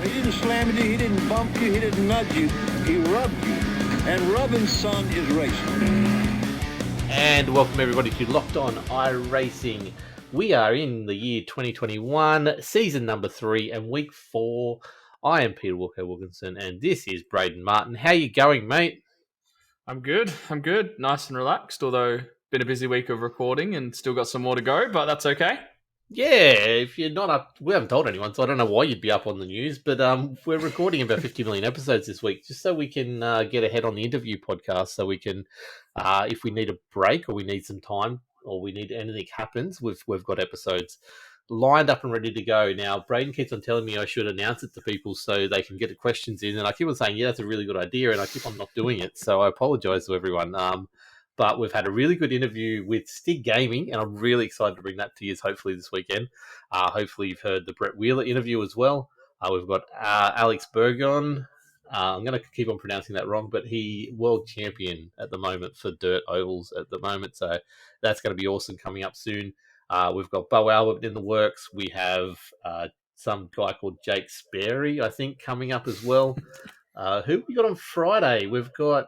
He didn't slam you, he didn't bump you, he didn't nudge you, he rubbed you. And rubbing's son is racing. And welcome everybody to Locked On iRacing. We are in the year 2021, season number 3 and week 4. I am Peter Wilko Wilkinson and this is Braden Martin. How you going, mate? I'm good. Nice and relaxed, although been a busy week of recording and still got some more to go, but that's okay. Yeah, if you're not up, we haven't told anyone, so I don't know why you'd be up on the news, but we're recording about 50 million episodes this week, just so we can get ahead on the interview podcast, so we can, if we need a break or we need some time or we need anything happens, we've got episodes lined up and ready to go. Now, Braden keeps on telling me I should announce it to people so they can get the questions in, and I keep on saying, yeah, that's a really good idea, and I keep on not doing it, so I apologize to everyone. But we've had a really good interview with Stig Gaming, and I'm really excited to bring that to you hopefully this weekend. Hopefully you've heard the Brett Wheeler interview as well. We've got Alex Burgon. I'm going to keep on pronouncing that wrong, but he world champion at the moment for dirt ovals at the moment. So that's going to be awesome coming up soon. We've got Bo Albert in the works. We have some guy called Jake Sperry, I think, coming up as well. Who we got on Friday? We've got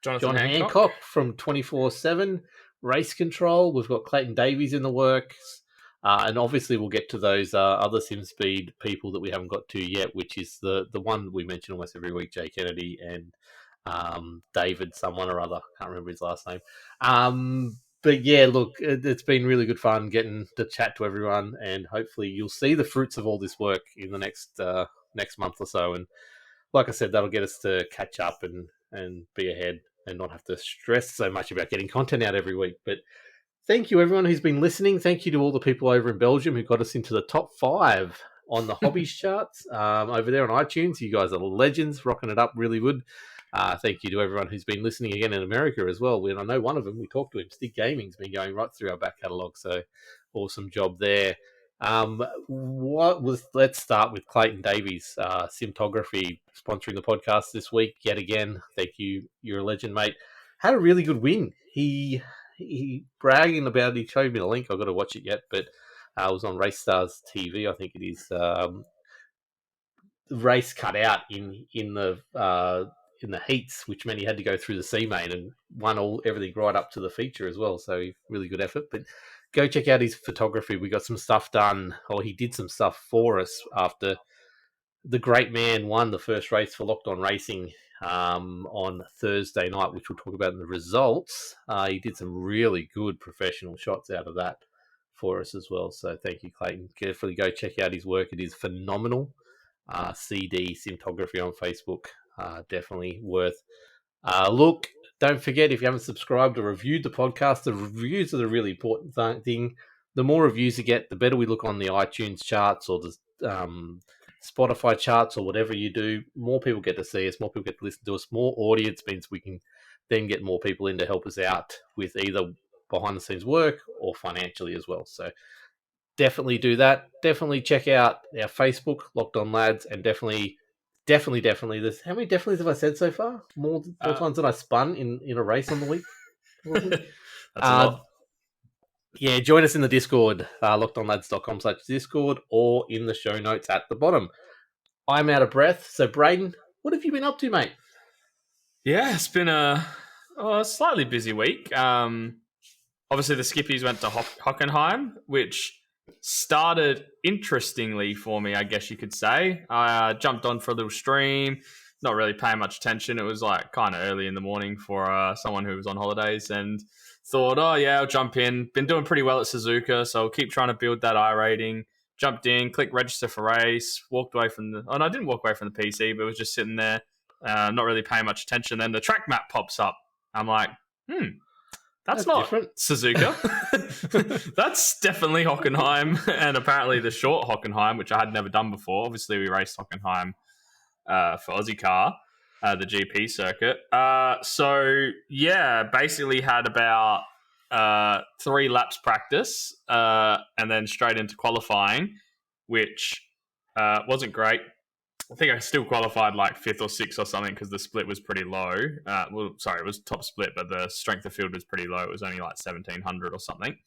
John Hancock from 24/7 Race Control. We've got Clayton Davies in the works. And obviously we'll get to those other SimSpeed people that we haven't got to yet, which is the one we mention almost every week, Jay Kennedy and David someone or other. Can't remember his last name. But yeah, look, it's been really good fun getting to chat to everyone, and hopefully you'll see the fruits of all this work in the next month or so. And like I said, that'll get us to catch up and be ahead and not have to stress so much about getting content out every week. But thank you, everyone who's been listening. Thank you to all the people over in Belgium who got us into the top 5 on the hobbies charts over there on iTunes. You guys are legends, rocking it up really good. Thank you to everyone who's been listening again in America as well. And I know one of them, we talked to him, Stig Gaming's been going right through our back catalogue, so awesome job there. Let's start with Clayton Davies, Simtography, sponsoring the podcast this week yet again. Thank you, you're a legend, mate. Had a really good win. He bragging about. He showed me the link. I've got to watch it yet, but I was on Race Stars TV. I think it is. The race cut out in the heats, which meant he had to go through the C main and won everything right up to the feature as well. So really good effort. But go check out his photography. We got some stuff done, or he did some stuff for us after the great man won the first race for Locked On Racing on Thursday night, which we'll talk about in the results. He did some really good professional shots out of that for us as well. So thank you, Clayton. Definitely go check out his work. It is phenomenal. CD Simtography on Facebook. Definitely worth look. Don't forget, if you haven't subscribed or reviewed the podcast, the reviews are the really important thing. The more reviews you get, the better we look on the iTunes charts or the Spotify charts or whatever you do. More people get to see us, more people get to listen to us, more audience means we can then get more people in to help us out with either behind the scenes work or financially as well. So definitely do that. Definitely check out our Facebook, Locked On Lads, and definitely. There's how many definitely have I said so far? More times than I spun in a race on the week. That's a lot. Yeah, join us in the Discord, lockedonlads.com/Discord, or in the show notes at the bottom. I'm out of breath, so Braden, what have you been up to, mate? Yeah, it's been a slightly busy week. Obviously, the skippies went to Hockenheim, which started interestingly for me, I guess you could say. I jumped on for a little stream, not really paying much attention. It was like kind of early in the morning for someone who was on holidays, and thought, oh yeah, I'll jump in. Been doing pretty well at Suzuka, so I'll keep trying to build that I rating. Jumped in, clicked register for race, walked away from the... Oh, no, I didn't walk away from the PC, but was just sitting there, not really paying much attention. Then the track map pops up. I'm like, that's not different. Suzuka. That's definitely Hockenheim, and apparently the short Hockenheim, which I had never done before. Obviously, we raced Hockenheim for Ozicar, the GP circuit. So, yeah, basically had about 3 laps practice and then straight into qualifying, which wasn't great. I think I still qualified like 5th or 6th or something because the split was pretty low. It was top split, but the strength of field was pretty low. It was only like 1,700 or something.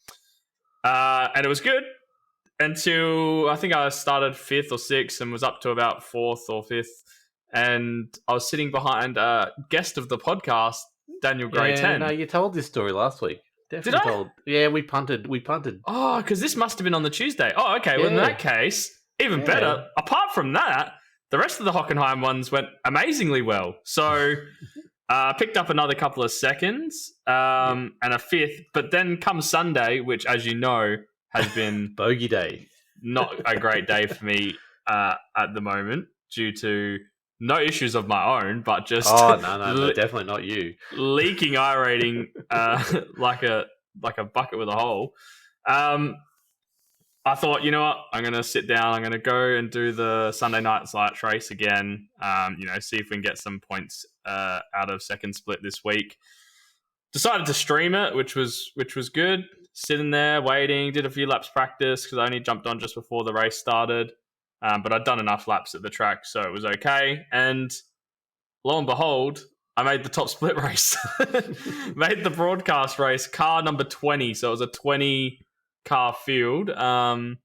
And it was good. until I think I started 5th or 6th and was up to about 4th or 5th. And I was sitting behind a guest of the podcast, Daniel Gray 10. No, you told this story last week. Did I? Yeah, we punted. Oh, because this must have been on the Tuesday. Oh, okay. Well, in that case, even better. Apart from that, the rest of the Hockenheim ones went amazingly well. So I picked up another couple of seconds and a 5th. But then come Sunday, which, as you know, has been bogey day. Not a great day for me at the moment due to no issues of my own, but just no, definitely not you leaking iRating like a bucket with a hole. I thought, you know what, I'm going to sit down. I'm going to go and do the Sunday night lights race again. See if we can get some points out of second split this week. Decided to stream it, which was good. Sitting there waiting, did a few laps practice because I only jumped on just before the race started. But I'd done enough laps at the track, so it was okay. And lo and behold, I made the top split race. Made the broadcast race, car number 20. So it was a 20-car field. And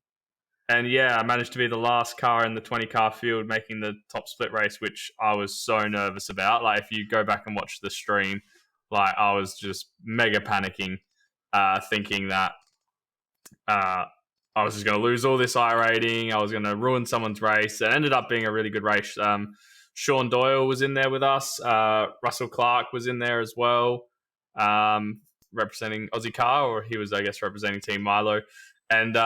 yeah, I managed to be the last car in the 20-car field making the top split race, which I was so nervous about. Like, if you go back and watch the stream, like, I was just mega panicking, thinking that I was just going to lose all this iRating. I was going to ruin someone's race. It ended up being a really good race. Sean Doyle was in there with us. Russell Clark was in there as well, representing Ozicar, or he was, I guess, representing Team Milo. And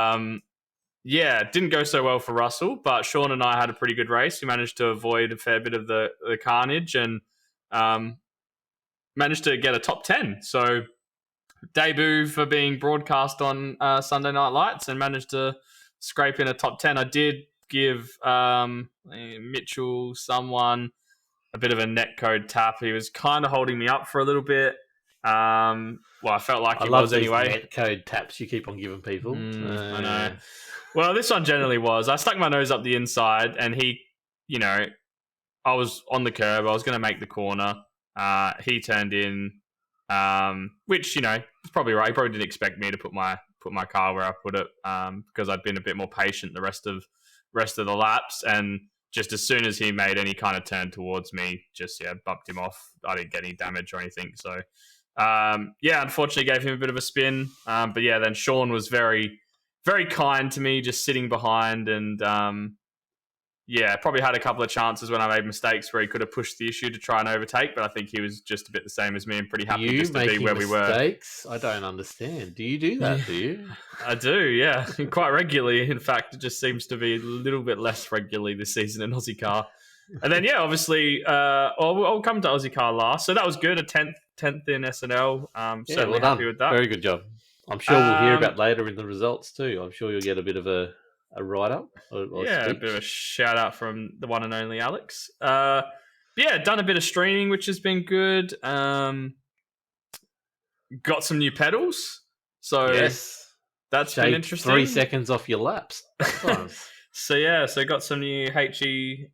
it didn't go so well for Russell, but Sean and I had a pretty good race. We managed to avoid a fair bit of the carnage and managed to get a top 10. So debut for being broadcast on Sunday Night Lights and managed to scrape in a top 10. I did give Mitchell someone a bit of a netcode tap. He was kind of holding me up for a little bit. I felt like he was anyway. Netcode taps you keep on giving people. I know. Well, this one generally was. I stuck my nose up the inside and he, I was on the curb. I was going to make the corner. He turned in, which, is probably right. He probably didn't expect me to put my car where I put it, because I'd been a bit more patient the rest of the laps. And just as soon as he made any kind of turn towards me, bumped him off. I didn't get any damage or anything. So, unfortunately gave him a bit of a spin. But then Sean was very, very kind to me, just sitting behind and, probably had a couple of chances when I made mistakes where he could have pushed the issue to try and overtake, but I think he was just a bit the same as me and pretty happy just to be where we were. Mistakes? I don't understand. Do you do that, do you? I do, yeah. Quite regularly. In fact, it just seems to be a little bit less regularly this season in Ozicar. And then, obviously, I'll come to Ozicar last. So that was good, a 10th in SNL. Certainly happy with that. Very good job. I'm sure we'll hear about later in the results too. I'm sure you'll get a bit of a write-up. Or a bit of a shout-out from the one and only Alex. Done a bit of streaming, which has been good. Got some new pedals. So that's been interesting. 3 seconds off your laps. Nice. So got some new HE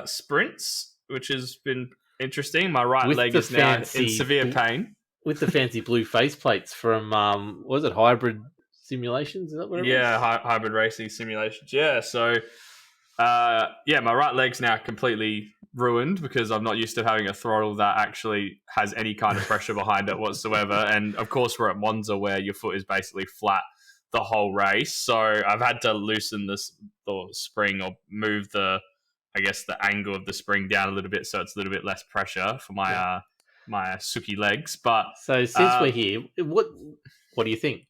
sprints, which has been interesting. My right leg is now in severe pain. With the fancy blue faceplates from, was it Hybrid Simulations? Is that what it was? Hybrid Racing Simulations. Yeah, so, my right leg's now completely ruined because I'm not used to having a throttle that actually has any kind of pressure behind it whatsoever. And, of course, we're at Monza where your foot is basically flat the whole race. So I've had to loosen the spring or move the angle of the spring down a little bit so it's a little bit less pressure for my my sookie legs. But so since we're here, what do you think?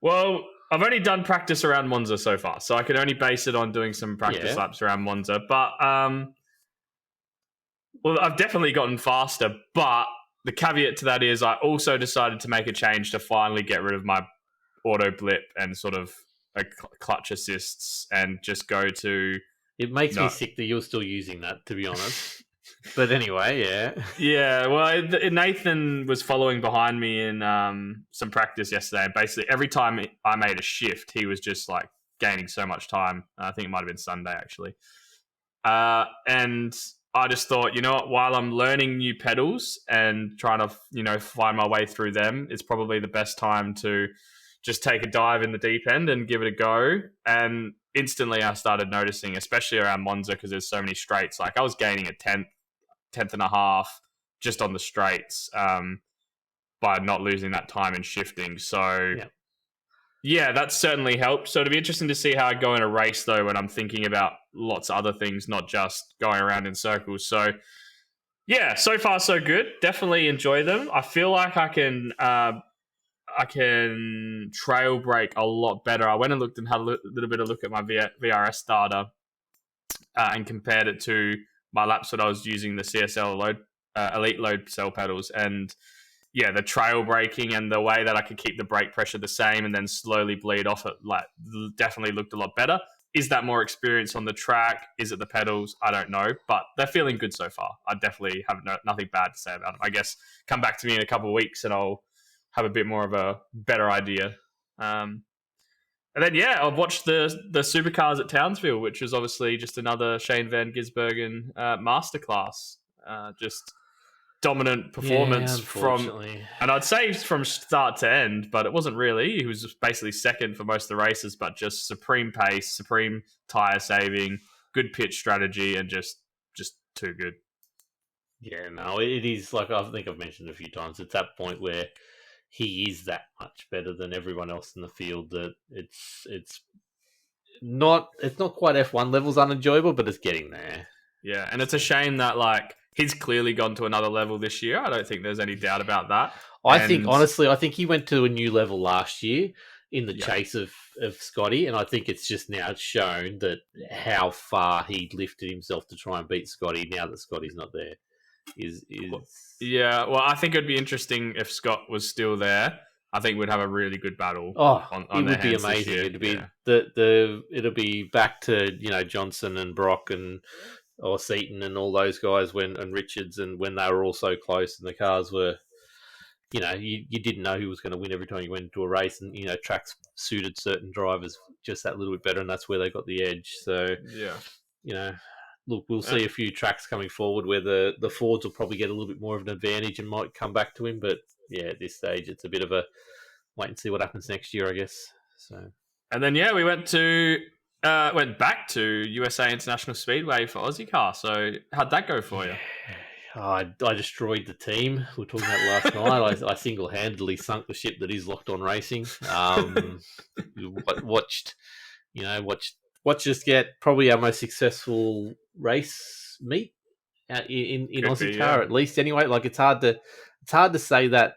Well, I've only done practice around Monza so far, so I can only base it on doing some practice laps around Monza. But I've definitely gotten faster. But the caveat to that is I also decided to make a change to finally get rid of my auto blip and sort of clutch assists and just go to. It makes me sick that you're still using that, to be honest. But anyway, yeah. Yeah, well, Nathan was following behind me in some practice yesterday. And basically, every time I made a shift, he was just like gaining so much time. I think it might have been Sunday, actually. And I just thought, you know what, while I'm learning new pedals and trying to, find my way through them, it's probably the best time to just take a dive in the deep end and give it a go. And instantly I started noticing, especially around Monza, because there's so many straights. Like I was gaining a tenth and a half just on the straights by not losing that time in shifting. So yeah, that's certainly helped. So it'll be interesting to see how I go in a race, though, when I'm thinking about lots of other things, not just going around in circles. So yeah, so far so good. Definitely enjoy them. I feel like I can trail brake a lot better. I went and looked and had a little bit of look at my VRS data and compared it to my laps that I was using the CSL Elite Load cell pedals. And yeah, the trail braking and the way that I could keep the brake pressure the same and then slowly bleed off it, like, definitely looked a lot better. Is that more experience on the track? Is it the pedals? I don't know, but they're feeling good so far. I definitely have nothing bad to say about them. I guess come back to me in a couple of weeks and I'll have a bit more of a better idea. And then, yeah, I've watched the supercars at Townsville, which is obviously just another Shane Van Gisbergen masterclass. Just dominant performance and I'd say from start to end, but it wasn't really. He was basically second for most of the races, but just supreme pace, supreme tire saving, good pitch strategy, and just too good. Yeah, no, it is, like I think I've mentioned a few times, it's that point where he is that much better than everyone else in the field that it's not quite F1 levels unenjoyable, but it's getting there. Yeah, and it's a shame that, like, he's clearly gone to another level this year. I don't think there's any doubt about that. I think he went to a new level last year in the chase of Scotty, and I think it's just now shown that how far he lifted himself to try and beat Scotty now that Scotty's not there. Yeah, well, I think it'd be interesting if Scott was still there. I think we'd have a really good battle. It would be amazing. It'd be it'll be back to, you know, Johnson and Brock or Seaton and all those guys and Richards, and when they were all so close and the cars were, you know, you didn't know who was going to win every time you went into a race, and, you know, tracks suited certain drivers just that little bit better, and that's where they got the edge. So yeah, you know, look, we'll see a few tracks coming forward where the Fords will probably get a little bit more of an advantage and might come back to him, but yeah, at this stage it's a bit of a wait and see what happens next year, I guess. So, and then we went back to USA International Speedway for Ozicar. So how'd that go for you? I destroyed the team. We were talking about last night. I single-handedly sunk the ship that is Locked On Racing. Watched us get probably our most successful race meet in Ozicar, at least. Anyway, like it's hard to say that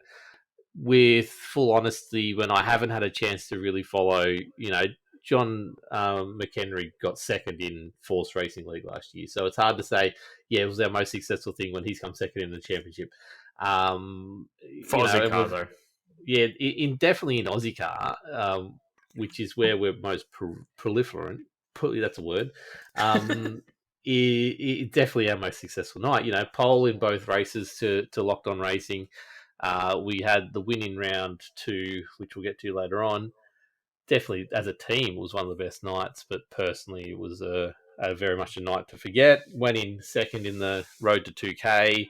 with full honesty when I haven't had a chance to really follow. You know, John McHenry got second in Force Racing League last year, so it's hard to say, yeah, it was our most successful thing when he's come second in the championship. For Ozicar, though. Yeah, definitely in Ozicar, which is where we're most proliferant. That's a word. It definitely our most successful night. You know, pole in both races to Locked On Racing. We had the win in round 2, which we'll get to later on. Definitely, as a team, it was one of the best nights, but personally, it was a very much a night to forget. Went in second in the road to 2K,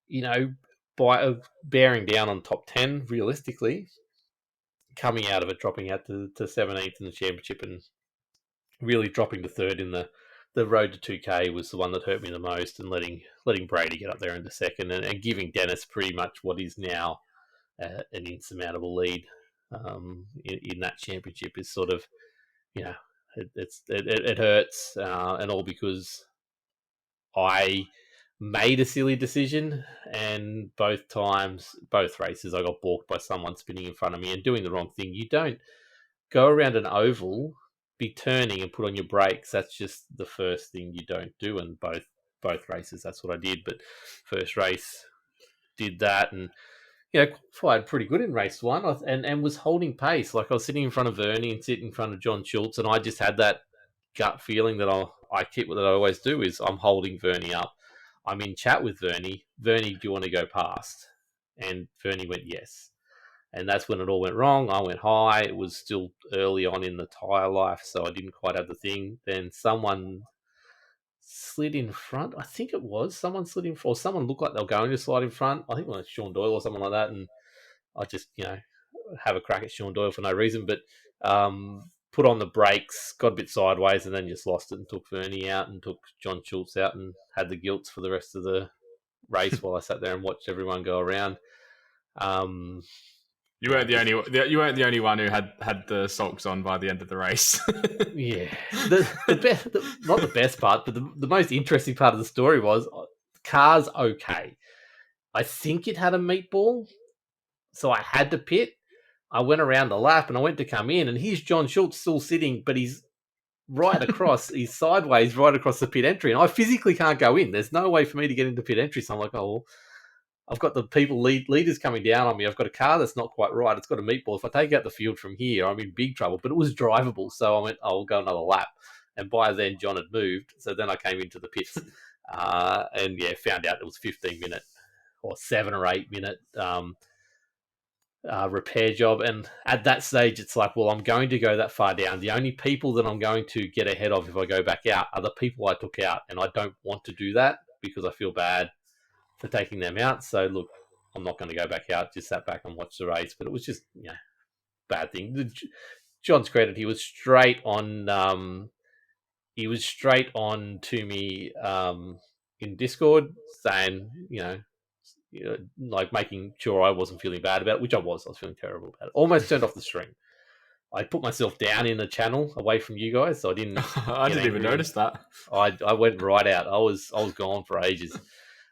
you know, by bearing down on top 10, realistically, coming out of it, dropping out to 17th in the championship and really dropping to 3rd in the road to 2K was the one that hurt me the most, and letting Brady get up there into second and giving Dennis pretty much what is now an insurmountable lead. In that championship is sort of, you know, it hurts, and all because I made a silly decision, and both races I got balked by someone spinning in front of me and doing the wrong thing. You don't go around an oval, be turning and put on your brakes. That's just the first thing you don't do. And both races, that's what I did. But first race did that, and you know, qualified pretty good in race 1 and was holding pace. Like I was sitting in front of Vernie and sitting in front of John Schultz, and I just had that gut feeling that I keep what I always do is I'm holding Vernie up. I'm in chat with Vernie. Vernie, do you want to go past? And Vernie went yes. And that's when it all went wrong. I went high. It was still early on in the tyre life, so I didn't quite have the thing. Then someone slid in front. I think it was someone slid in front, or someone looked like they were going to slide in front. I think it was Sean Doyle or someone like that. And I just, you know, have a crack at Sean Doyle for no reason, but put on the brakes, got a bit sideways, and then just lost it and took Vernie out and took John Schultz out and had the gilts for the rest of the race while I sat there and watched everyone go around. You weren't the only one who had the sulks on by the end of the race. Yeah, not the best part, but the most interesting part of the story was the car's okay. I think it had a meatball, so I had to pit. I went around the lap and I went to come in, and here's John Schultz still sitting, but he's right across, he's sideways right across the pit entry, and I physically can't go in. There's no way for me to get into pit entry, so I'm like, oh, well, I've got the leaders coming down on me. I've got a car that's not quite right. It's got a meatball. If I take out the field from here, I'm in big trouble. But it was drivable, so I went, I'll go another lap. And by then, John had moved, so then I came into the pits, and found out it was 15-minute or 7 or 8 minute repair job. And at that stage, it's like, well, I'm going to go that far down. The only people that I'm going to get ahead of if I go back out are the people I took out, and I don't want to do that because I feel bad for taking them out. So look, I'm not going to go back out, just sat back and watched the race. But it was just bad thing. John's credit, he was straight on to me in Discord saying, like making sure I wasn't feeling bad about it, which I was feeling terrible about it. Almost turned off the stream. I put myself down in the channel away from you guys, so I didn't I didn't even notice that. I went right out. I was gone for ages.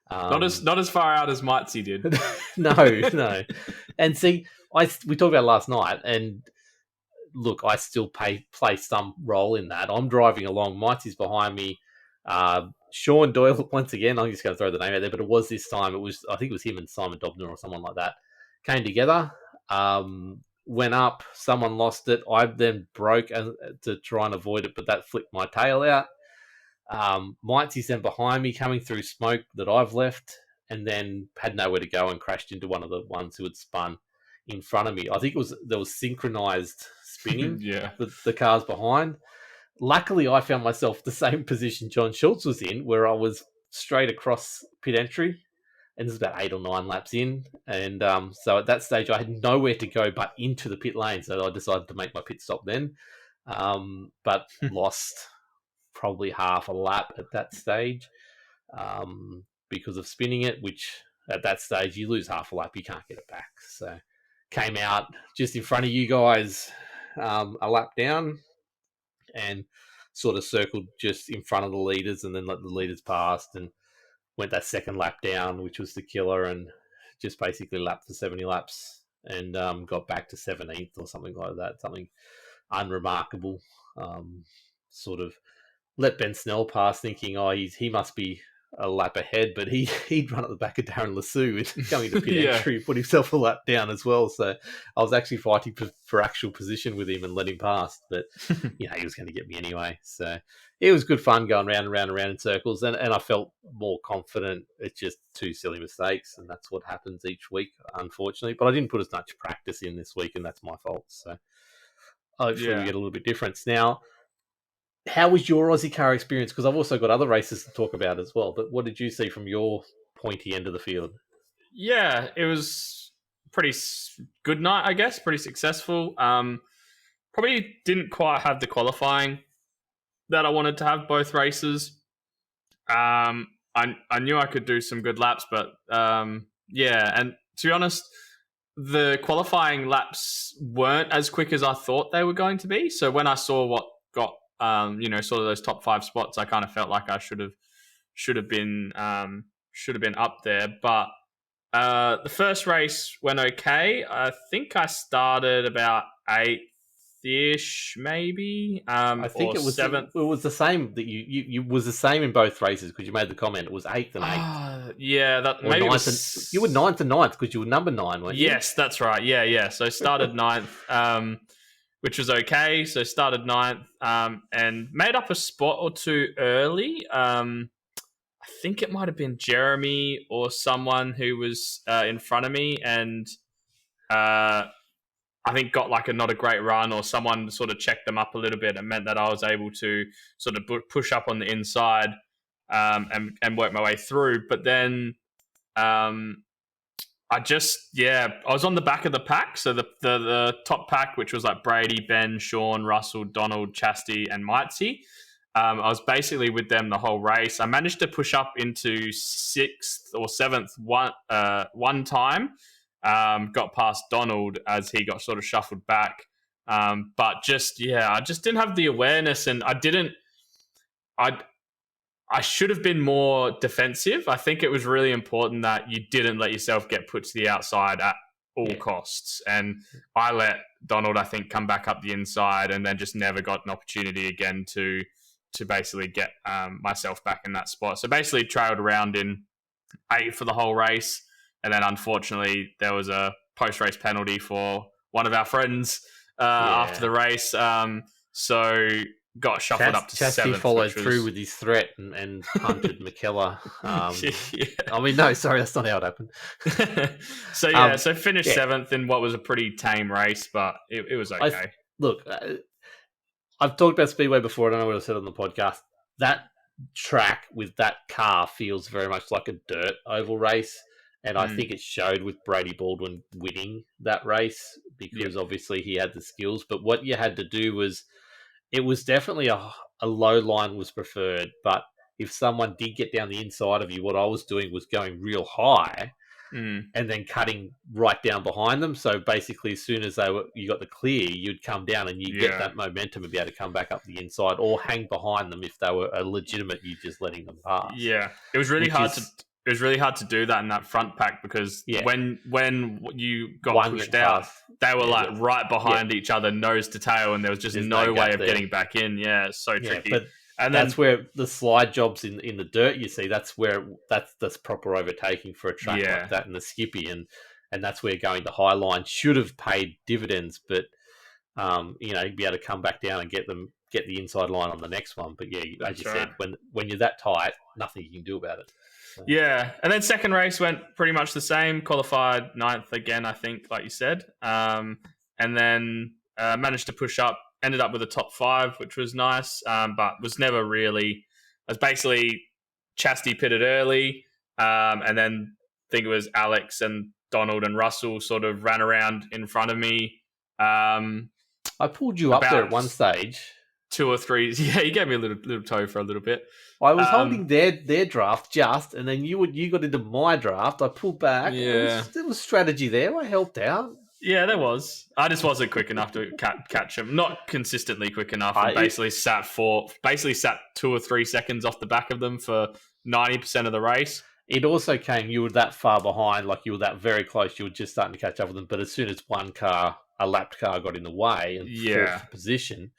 Not as far out as Mitesy did. No. And see, we talked about last night, and look, I still play some role in that. I'm driving along, Mitesy's behind me. Sean Doyle, once again, I'm just going to throw the name out there, but it was this time. I think it was him and Simon Dobner or someone like that came together. Went up, someone lost it. I then broke to try and avoid it, but that flipped my tail out. Mitesy's then behind me coming through smoke that I've left, and then had nowhere to go and crashed into one of the ones who had spun in front of me. I think there was synchronized spinning. Yeah. The cars behind. Luckily, I found myself the same position John Schultz was in, where I was straight across pit entry, and there's about 8 or 9 laps in. And so at that stage, I had nowhere to go but into the pit lane. So I decided to make my pit stop then, but lost probably half a lap at that stage because of spinning it, which at that stage, you lose half a lap, you can't get it back. So came out just in front of you guys a lap down, and sort of circled just in front of the leaders and then let the leaders pass and went that second lap down, which was the killer, and just basically lapped the 70 laps and got back to 17th or something like that, something unremarkable. Sort of let Ben Snell pass thinking, he must be a lap ahead, but he'd run at the back of Darren Lasue and going to pit entry, put himself a lap down as well. So I was actually fighting for actual position with him and let him pass, but he was going to get me anyway. So it was good fun going round and round and round in circles, and I felt more confident. It's just 2 silly mistakes, and that's what happens each week, unfortunately. But I didn't put as much practice in this week, and that's my fault. So hopefully we get a little bit difference now. How was your Ozicar experience? Because I've also got other races to talk about as well. But what did you see from your pointy end of the field? Yeah, it was pretty good night, I guess. Pretty successful. Probably didn't quite have the qualifying that I wanted to have both races. I knew I could do some good laps, but and to be honest, the qualifying laps weren't as quick as I thought they were going to be. So when I saw what got sort of those top 5 spots, I kind of felt like I should have been up there. But the first race went okay. I think I started about 8th-ish, maybe. I think it was 7th. It was the same that you was the same in both races because you made the comment. It was 8th and 8th. Yeah, that or maybe 9th you were 9th and 9th because you were number 9, weren't you? Yes, that's right. Yeah. So I started 9th. Which was okay. So started 9th and made up a spot or 2 early. I think it might have been Jeremy or someone who was in front of me, and I think got like not a great run, or someone sort of checked them up a little bit and meant that I was able to sort of push up on the inside and work my way through. But then I was on the back of the pack. So the top pack, which was like Brady, Ben, Sean, Russell, Donald, Chastity, and Mitesy. I was basically with them the whole race. I managed to push up into 6th or 7th one time. Got past Donald as he got sort of shuffled back. But I just didn't have the awareness, and I should have been more defensive. I think it was really important that you didn't let yourself get put to the outside at all costs. And I let Donald, I think, come back up the inside, and then just never got an opportunity again to basically get myself back in that spot. So basically trailed around in 8th for the whole race. And then unfortunately there was a post-race penalty for one of our friends after the race. So got shuffled up to Chastity 7th. followed through with his threat and punted McKellar. I mean, no, sorry, that's not how it happened. So finished 7th in what was a pretty tame race, but it was okay. I've talked about Speedway before. I don't know what I said on the podcast. That track with that car feels very much like a dirt oval race. And I think it showed with Brady Baldwin winning that race because obviously he had the skills. But what you had to do was, it was definitely a low line was preferred. But if someone did get down the inside of you, what I was doing was going real high and then cutting right down behind them. So basically, as soon as you got the clear, you'd come down and you get that momentum and be able to come back up the inside or hang behind them if they were a legitimate, you just letting them pass. Yeah, it was really hard to. It was really hard to do that in that front pack because when you got pushed out, they were like right behind each other, nose to tail, and there was just no way of getting back in. Yeah, it's so tricky. And that's where the slide jobs in the dirt, you see, that's proper overtaking for a track like that in the Skippy, and that's where going to high line should have paid dividends, but be able to come back down and get the inside line on the next one. But as you said, when you're that tight, nothing you can do about it. Yeah, and then second race went pretty much the same. Qualified 9th again, I think, like you said. And then managed to push up, ended up with a top 5, which was nice, but was never really... I was basically Chastity pitted early, and then I think it was Alex and Donald and Russell sort of ran around in front of me. I pulled you up there at one stage. 2 or 3. Yeah, you gave me a little toe for a little bit. I was holding their draft and then you got into my draft. I pulled back. Yeah, there was strategy there. I helped out. Yeah, there was. I just wasn't quick enough to catch him. Not consistently quick enough. I basically sat 2 or 3 seconds off the back of them for 90% of the race. It also came, you were that far behind, like you were that very close. You were just starting to catch up with them. But as soon as a lapped car got in the way and fourth position,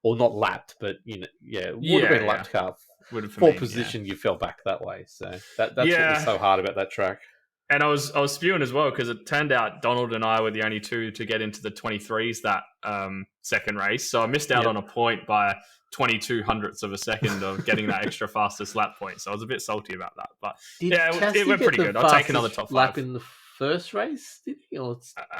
or not lapped, but would have been a lapped car. Fourth position, you fell back that way. So that's what was so hard about that track. And I was spewing as well because it turned out Donald and I were the only two to get into the 23s that second race. So I missed out on a point by 22 hundredths of a second of getting that extra fastest lap point. So I was a bit salty about that. But it went pretty good. I'll take another top 5. Lap in the first race, did he? I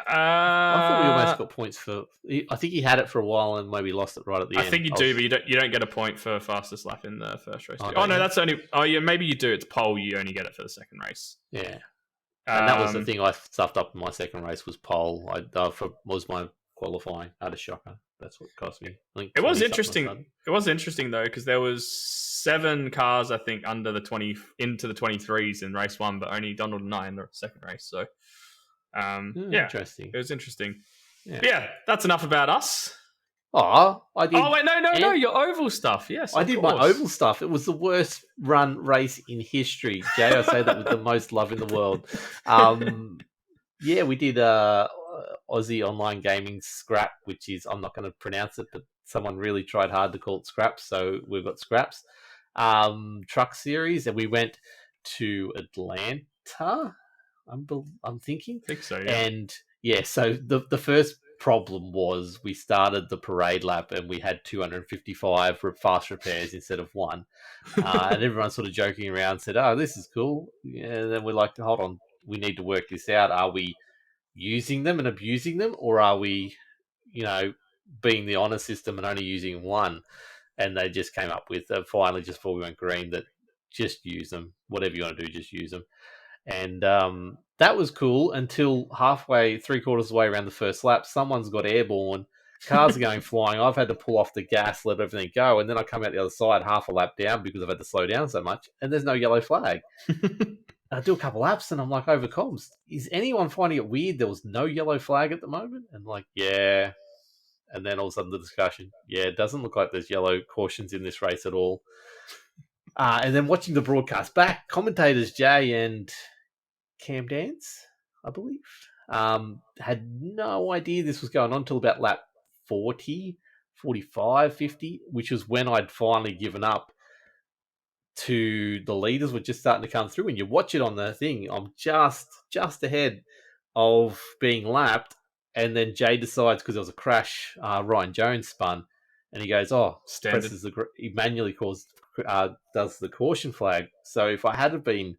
thought we almost got points for... I think he had it for a while and maybe lost it right at the end. I think you do, but you don't get a point for fastest lap in the first race. That's only... Oh, yeah, maybe you do. It's pole. You only get it for the second race. Yeah. And that was the thing I stuffed up in my second race was pole. Was my qualifying. I had a shocker. That's what cost me. It was interesting. It was interesting though because there was 7 cars I think under the 20 into the 23s in race 1, but only Donald and I in the second race. So, interesting. It was interesting. Yeah, that's enough about us. I did. Oh wait, no, your oval stuff. Yes, I did my oval stuff. It was the worst run race in history. Jay, I say that with the most love in the world. We did Aussie Online Gaming SCRAPS, which is, I'm not going to pronounce it, but someone really tried hard to call it SCRAPS, so we've got SCRAPS truck series, and we went to Atlanta. I'm thinking. I think so. Yeah. And so the first problem was we started the parade lap and we had 255 fast repairs instead of 1, and everyone sort of joking around said, "Oh, this is cool." And then we're like, "Hold on, we need to work this out. Are we using them and abusing them, or are we, being the honor system and only using 1?" And they just came up with finally, just before we went green, that just use them. Whatever you want to do, just use them. And that was cool until halfway, 3/4 of the way around the first lap, someone's got airborne. Cars are going flying. I've had to pull off the gas, let everything go, and then I come out the other side half a lap down because I've had to slow down so much, and there's no yellow flag. I do a couple laps, and I'm like, over comms, is anyone finding it weird there was no yellow flag at the moment? And like, yeah. And then all of a sudden the discussion, yeah, it doesn't look like there's yellow cautions in this race at all. And then watching the broadcast back, commentators Jay and Cam Dance, I believe, had no idea this was going on until about lap 40, 45, 50, which was when I'd finally given up to the leaders were just starting to come through. And you watch it on the thing, I'm just ahead of being lapped. And then Jay decides, because there was a crash, Ryan Jones spun. And he goes, Standard. he manually does the caution flag. So if I had been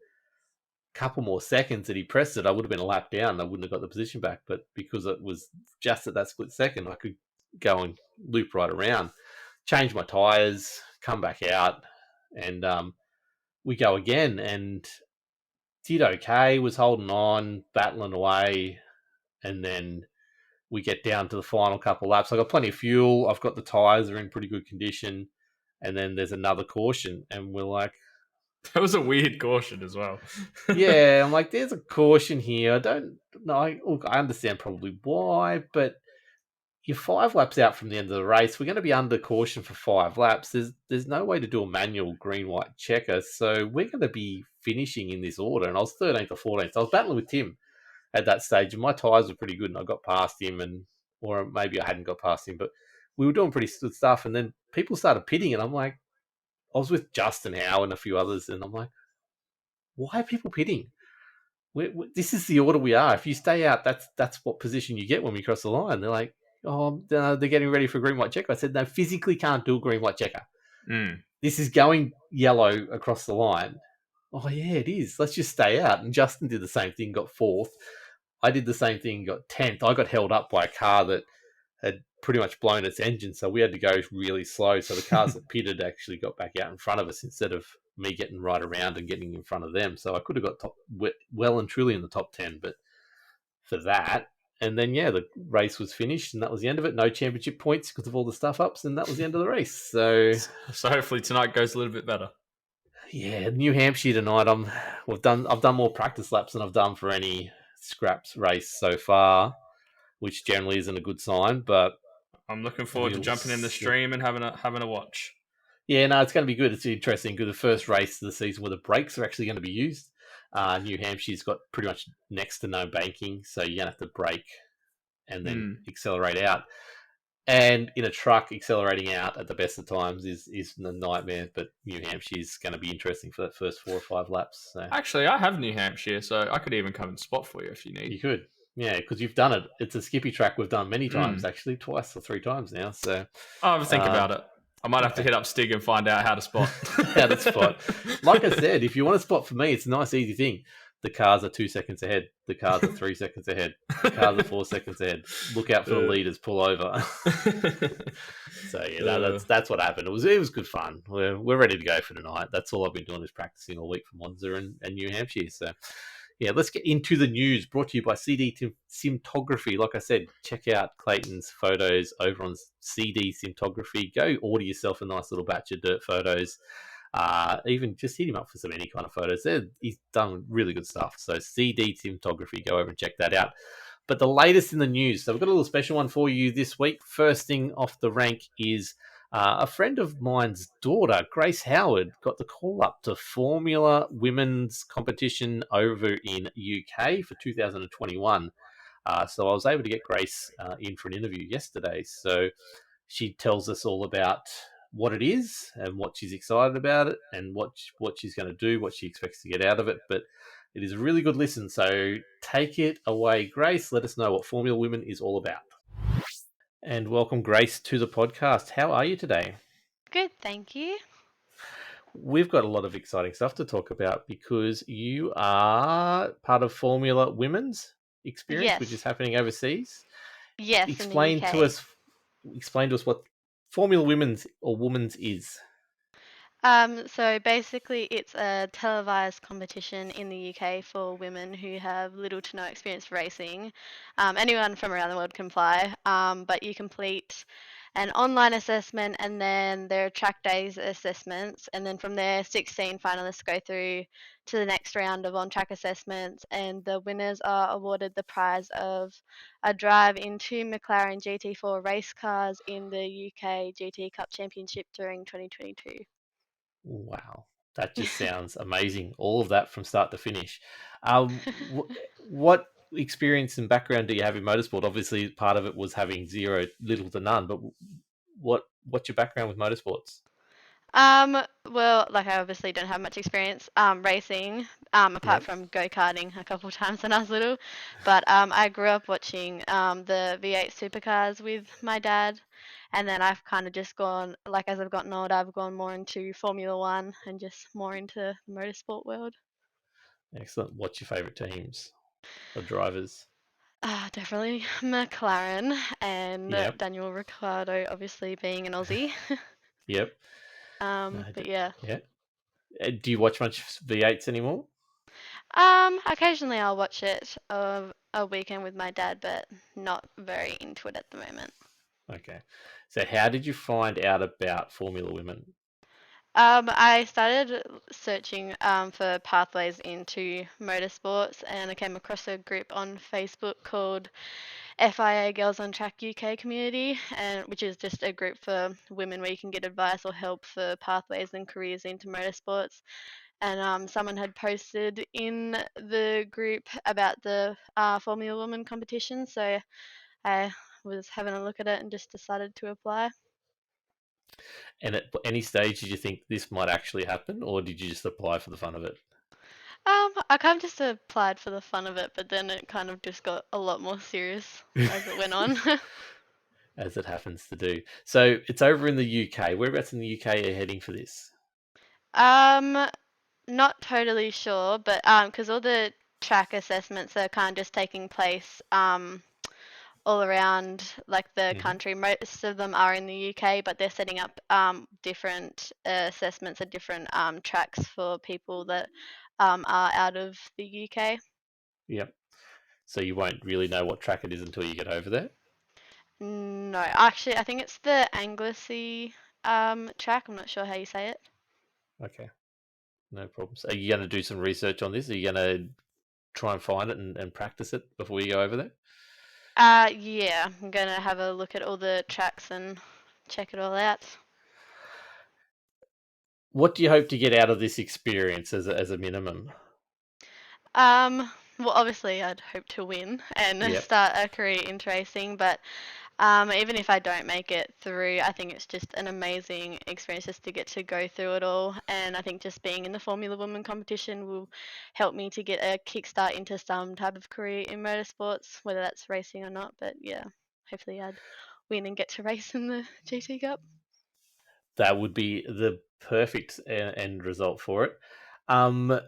couple more seconds that he pressed it, I would have been a lap down. I wouldn't have got the position back. But because it was just at that split second, I could go and loop right around, change my tyres, come back out, and we go again. And did okay, was holding on, battling away, and then we get down to the final couple laps. I got plenty of fuel. I've got the tyres are in pretty good condition. And then there's another caution, and we're like, that was a weird caution as well. yeah, I'm like, there's a caution here. I don't know. Look, I understand probably why, but you're 5 laps out from the end of the race. We're going to be under caution for 5 laps. There's no way to do a manual green-white checker, so we're going to be finishing in this order. And I was 13th or 14th. I was battling with Tim at that stage, and my tyres were pretty good, and I got past him, or maybe I hadn't got past him, but we were doing pretty good stuff. And then people started pitting, and I'm like, I was with Justin Howe and a few others, and I'm like, why are people pitting? This is the order we are. If you stay out, that's what position you get when we cross the line. They're like, they're getting ready for a green-white checker. I said, no, physically can't do a green-white checker. This is going yellow across the line. Oh, yeah, it is. Let's just stay out. And Justin did the same thing, got 4th. I did the same thing, got 10th. I got held up by a car that had pretty much blown its engine, so we had to go really slow. So the cars that pitted actually got back out in front of us instead of me getting right around and getting in front of them. So I could have got well and truly in the top 10, but for that. And then, yeah, the race was finished, and that was the end of it. No championship points because of all the stuff ups, and that was the end of the race. So hopefully tonight goes a little bit better. Yeah, New Hampshire tonight. I've done more practice laps than I've done for any scraps race so far, which generally isn't a good sign. But I'm looking forward to jumping in the stream and having a watch. Yeah, no, it's going to be good. It's interesting because the first race of the season where the brakes are actually going to be used. New Hampshire's got pretty much next to no banking, so you're going to have to brake and then accelerate out. And in a truck, accelerating out at the best of times is a nightmare. But New Hampshire's going to be interesting for that first 4 or 5 laps. So. Actually, I have New Hampshire, so I could even come and spot for you if you need. You could, yeah, because you've done it. It's a skippy track we've done many times, actually, 2 or 3 times now. So I'll have a think about it. I might have to hit up Stig and find out how to spot. How to spot. Like I said, if you want to spot for me, it's a nice, easy thing. The cars are 2 seconds ahead. The cars are 3 seconds ahead. The cars are 4 seconds ahead. Look out for the leaders. Pull over. So yeah, that's what happened. It was good fun. We're ready to go for tonight. That's all I've been doing is practicing all week for Monza and New Hampshire. So yeah, let's get into the news. Brought to you by CD Simtography. Like I said, check out Clayton's photos over on CD Simtography. Go order yourself a nice little batch of dirt photos. Even just hit him up for some any kind of photos. He's done really good stuff. So CD Simtography, go over and check that out. But the latest in the news. So we've got a little special one for you this week. First thing off the rank is a friend of mine's daughter, Grace Howard, got the call up to Formula Women's competition over in UK for 2021. So I was able to get Grace in for an interview yesterday. So she tells us all about what it is and what she's excited about it and what she's going to do, what she expects to get out of it. But it is a really good listen. So take it away, Grace. Let us know what Formula Women is all about. And welcome, Grace, to the podcast. How are you today? Good, thank you. We've got a lot of exciting stuff to talk about because you are part of Formula Women's experience, Yes. which is happening overseas. Yes, Explain in the UK. to us what Formula Women's or Women's is. So basically, it's a televised competition in the UK for women who have little to no experience racing. Anyone from around the world can apply, but you complete an online assessment, and then there are track days assessments, and then from there, 16 finalists go through to the next round of on-track assessments, and the winners are awarded the prize of a drive in two McLaren GT4 race cars in the UK GT Cup Championship during 2022. Wow, that just sounds amazing. All of that from start to finish. What experience and background do you have in motorsport? Obviously, part of it was having little to none. But what's your background with motorsports? Well, like I obviously don't have much experience racing, apart Yep. from go-karting a couple of times when I was little. But I grew up watching the V8 supercars with my dad, and then I've kind of just gone, like as I've gotten older, I've gone more into Formula One and just more into the motorsport world. Excellent. What's your favorite teams or drivers? Definitely McLaren and Yep. Daniel Ricciardo, obviously being an Aussie. Yep. No, But yeah. yeah. Do you watch much V8s anymore? Occasionally I'll watch it of a weekend with my dad, but not very into it at the moment. Okay. So, how did you find out about Formula Women? I started searching for pathways into motorsports, and I came across a group on Facebook called FIA Girls on Track UK Community, and which is just a group for women where you can get advice or help for pathways and careers into motorsports. And someone had posted in the group about the Formula Woman competition, so I was having a look at it and just decided to apply. And at any stage, did you think this might actually happen, or did you just apply for the fun of it? I kind of just applied for the fun of it, but then it kind of just got a lot more serious as it went on. As it happens to do. So it's over in the UK. Whereabouts in the UK are you heading for this? um, Not totally sure, but because all the track assessments are kind of just taking place all around like the Hmm. country. Most of them are in the UK, but they're setting up different assessments at different tracks for people that are out of the UK. Yep. So you won't really know what track it is until you get over there. No, actually, I think it's the Anglesey track. I'm not sure how you say it. Okay, no problems. Are you going to do some research on this? Are you going to try and find it and practice it before you go over there? Yeah, I'm gonna have a look at all the tracks and check it all out. What do you hope to get out of this experience as a minimum? Well, obviously, I'd hope to win and Yep. start a career in racing, but even if I don't make it through, I think it's just an amazing experience just to get to go through it all. And I think just being in the Formula Women competition will help me to get a kickstart into some type of career in motorsports, whether that's racing or not. But yeah, hopefully I'd win and get to race in the GT Cup. That would be the perfect end result for it. Um,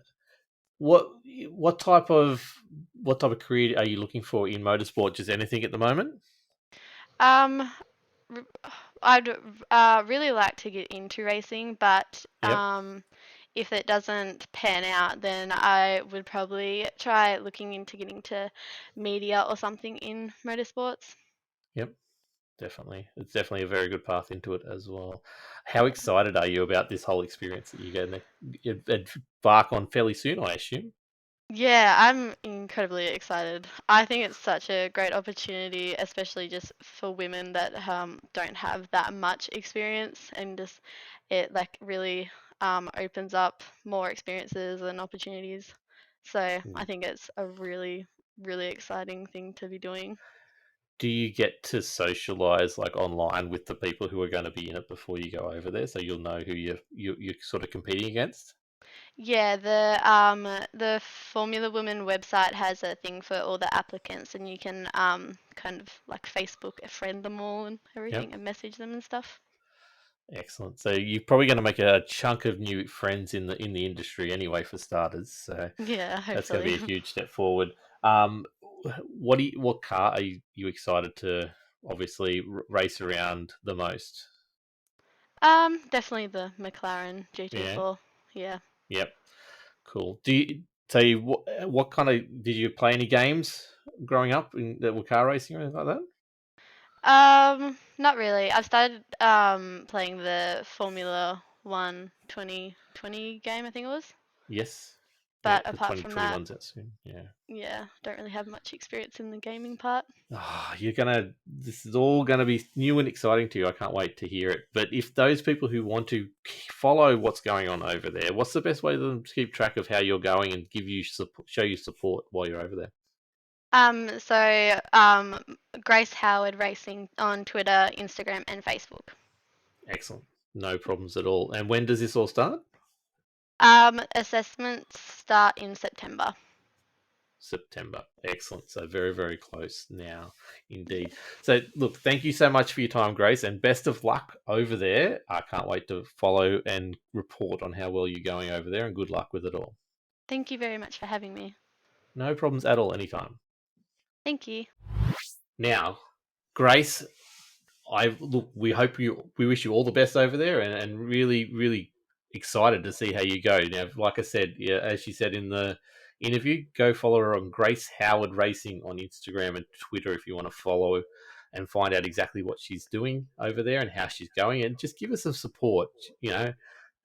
what what type of what type of career are you looking for in motorsport? Just anything at the moment? Um, r- I'd really like to get into racing, but Yep. if it doesn't pan out, then I would probably try looking into getting to media or something in motorsports. Yep. Definitely. It's definitely a very good path into it as well. How excited are you about this whole experience that you're going to embark on fairly soon, I assume? Yeah, I'm incredibly excited. I think it's such a great opportunity, especially just for women that don't have that much experience, and just it like really opens up more experiences and opportunities. So I Mm. think it's a really, really exciting thing to be doing. Do you get to socialize like online with the people who are going to be in it before you go over there, so you'll know who you're sort of competing against? Yeah, the Formula Women website has a thing for all the applicants, and you can kind of like Facebook friend them all and Yep. everything, and message them and stuff. Excellent. So you're probably going to make a chunk of new friends in the industry anyway, for starters. So Yeah, that's going to hopefully. be a huge step forward. What car are you excited to obviously race around the most? Definitely the McLaren GT4. Yeah. Yep. Cool. What kind of did you play any games growing up that were car racing or anything like that? Not really. I've started playing the Formula One 2020 game, I think it was. Yes. Yeah, But the apart from that, 2021's out soon. Yeah. yeah, don't really have much experience in the gaming part. This is all gonna be new and exciting to you. I can't wait to hear it. But if those people who want to follow what's going on over there, what's the best way for them to keep track of how you're going and show you support while you're over there? Grace Howard Racing on Twitter, Instagram, and Facebook. Excellent. No problems at all. And when does this all start? Assessments start in September. September. Excellent. So very, very close now indeed. So look, thank you so much for your time, Grace, and best of luck over there. I can't wait to follow and report on how well you're going over there, and good luck with it all. Thank you very much for having me. No problems at all, anytime. Thank you. Now, Grace, we wish you all the best over there, and really, really excited to see how you go. Now, like I said, yeah, as she said in the interview, go follow her on Grace Howard Racing on Instagram and Twitter if you want to follow and find out exactly what she's doing over there and how she's going, and just give us some support.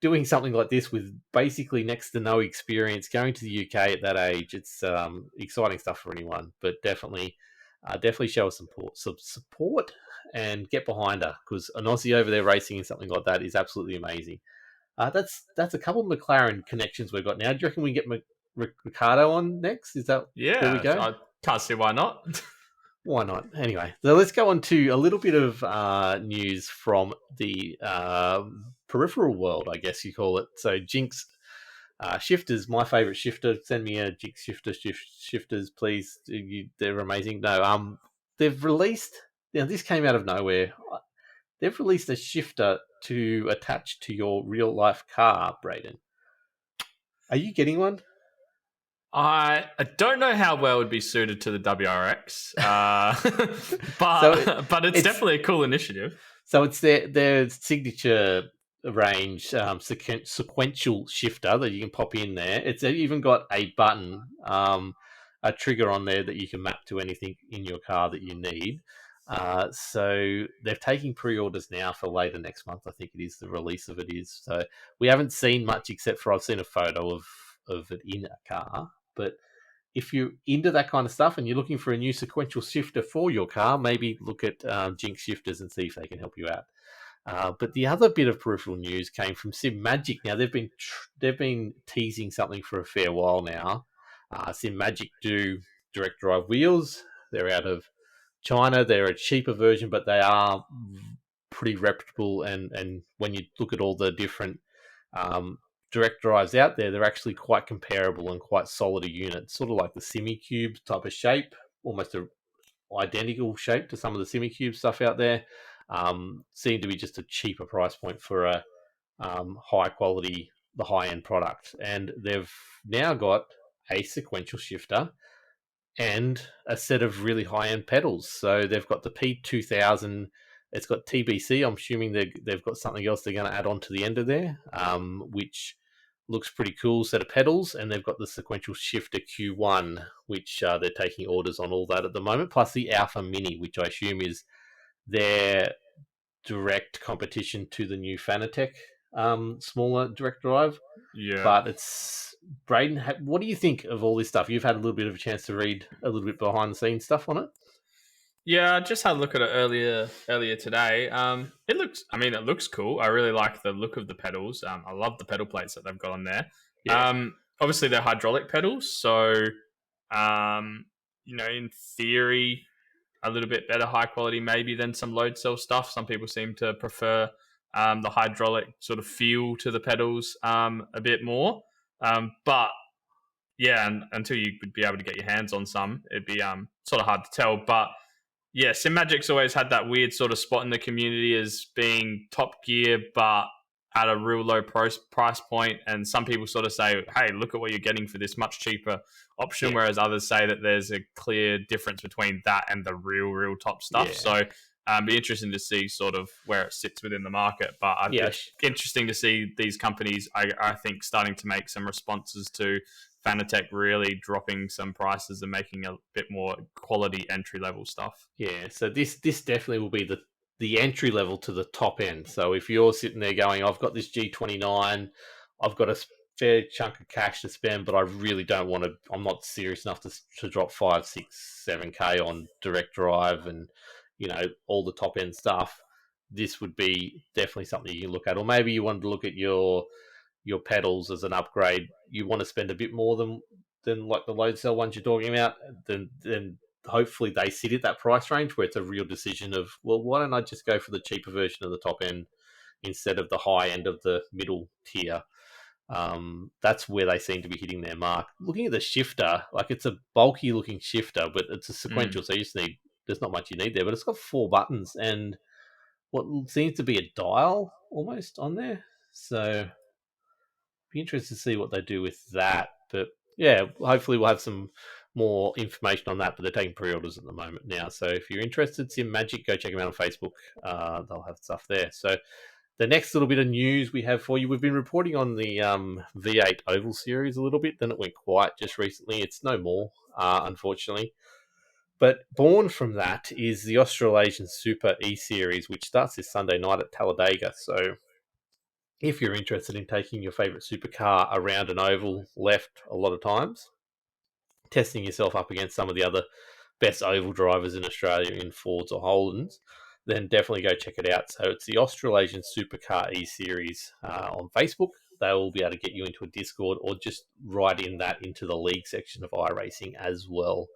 Doing something like this with basically next to no experience, going to the UK at that age, it's exciting stuff for anyone. But definitely show us some support and get behind her, because an Aussie over there racing in something like that is absolutely amazing. That's a couple of McLaren connections we've got now. Do you reckon we get Ricardo on next? Is that where we go? I can't see why not. Why not? Anyway, so let's go on to a little bit of news from the peripheral world, I guess you call it. So Jinx Shifters, my favourite shifter. Send me a Jinx Shifters, please. They're amazing. No, they've released. Now this came out of nowhere. They've released a shifter to attach to your real life car, Braden. Are you getting one? I don't know how well it would be suited to the WRX, but it's definitely a cool initiative. So it's their signature range sequential shifter that you can pop in there. It's even got a button, a trigger on there that you can map to anything in your car that you need. So they're taking pre-orders now for later next month. I think it is the release of it is. So we haven't seen much except for I've seen a photo of it in a car. But if you're into that kind of stuff and you're looking for a new sequential shifter for your car, maybe look at Jinx Shifters and see if they can help you out. But the other bit of peripheral news came from Simagic. Now they've been teasing something for a fair while now. Simagic do direct drive wheels. They're out of China. They're a cheaper version, but they are pretty reputable. And when you look at all the different direct drives out there, they're actually quite comparable and quite solid a unit, sort of like the SimiCube type of shape, almost a identical shape to some of the SimiCube stuff out there. Seem to be just a cheaper price point for a high quality, the high end product. And they've now got a sequential shifter and a set of really high end pedals. So they've got the P2000. It's got TBC. I'm assuming they've got something else they're going to add on to the end of there, which looks pretty cool set of pedals. And they've got the sequential shifter Q1, which they're taking orders on all that at the moment, plus the Alpha Mini, which I assume is their direct competition to the new Fanatec smaller direct drive. Yeah. But it's Braden, what do you think of all this stuff? You've had a little bit of a chance to read a little bit behind the scenes stuff on it. Yeah, I just had a look at it earlier today. It looks cool. I really like the look of the pedals. I love the pedal plates that they've got on there. Yeah. Obviously they're hydraulic pedals, so in theory, a little bit better high quality maybe than some load cell stuff. Some people seem to prefer the hydraulic sort of feel to the pedals a bit more. But yeah, and until you would be able to get your hands on some, it'd be sort of hard to tell. But yeah, Simagic's always had that weird sort of spot in the community as being top gear, but at a real low price point. And some people sort of say, hey, look at what you're getting for this much cheaper option. Yeah. Whereas others say that there's a clear difference between that and the real top stuff. Yeah. So Be interesting to see sort of where it sits within the market. But it's interesting to see these companies, I think, starting to make some responses to Fanatec really dropping some prices and making a bit more quality entry-level stuff. Yeah, so this definitely will be the entry level to the top end. So if you're sitting there going, I've got this G29, I've got a fair chunk of cash to spend, but I really don't want to, I'm not serious enough to drop 5, 6, 7K on direct drive and, you know, all the top end stuff, this would be definitely something you can look at. Or maybe you wanted to look at your pedals as an upgrade. You want to spend a bit more than like the load cell ones you're talking about, then hopefully they sit at that price range where it's a real decision of, well, why don't I just go for the cheaper version of the top end instead of the high end of the middle tier. That's where they seem to be hitting their mark. Looking at the shifter, like it's a bulky looking shifter, but it's a sequential, so you just need, there's not much you need there, but it's got 4 buttons and what seems to be a dial almost on there. So be interested to see what they do with that. But yeah, hopefully we'll have some more information on that, but they're taking pre-orders at the moment now. So if you're interested, Simagic, go check them out on Facebook. They'll have stuff there. So the next little bit of news we have for you, we've been reporting on the V8 Oval Series a little bit, then it went quiet just recently. It's no more, unfortunately. But born from that is the Australasian Super E-Series, which starts this Sunday night at Talladega. So if you're interested in taking your favourite supercar around an oval left a lot of times, testing yourself up against some of the other best oval drivers in Australia in Fords or Holdens, then definitely go check it out. So it's the Australasian Supercar E-Series on Facebook. They will be able to get you into a Discord or just write in that into the league section of iRacing as well.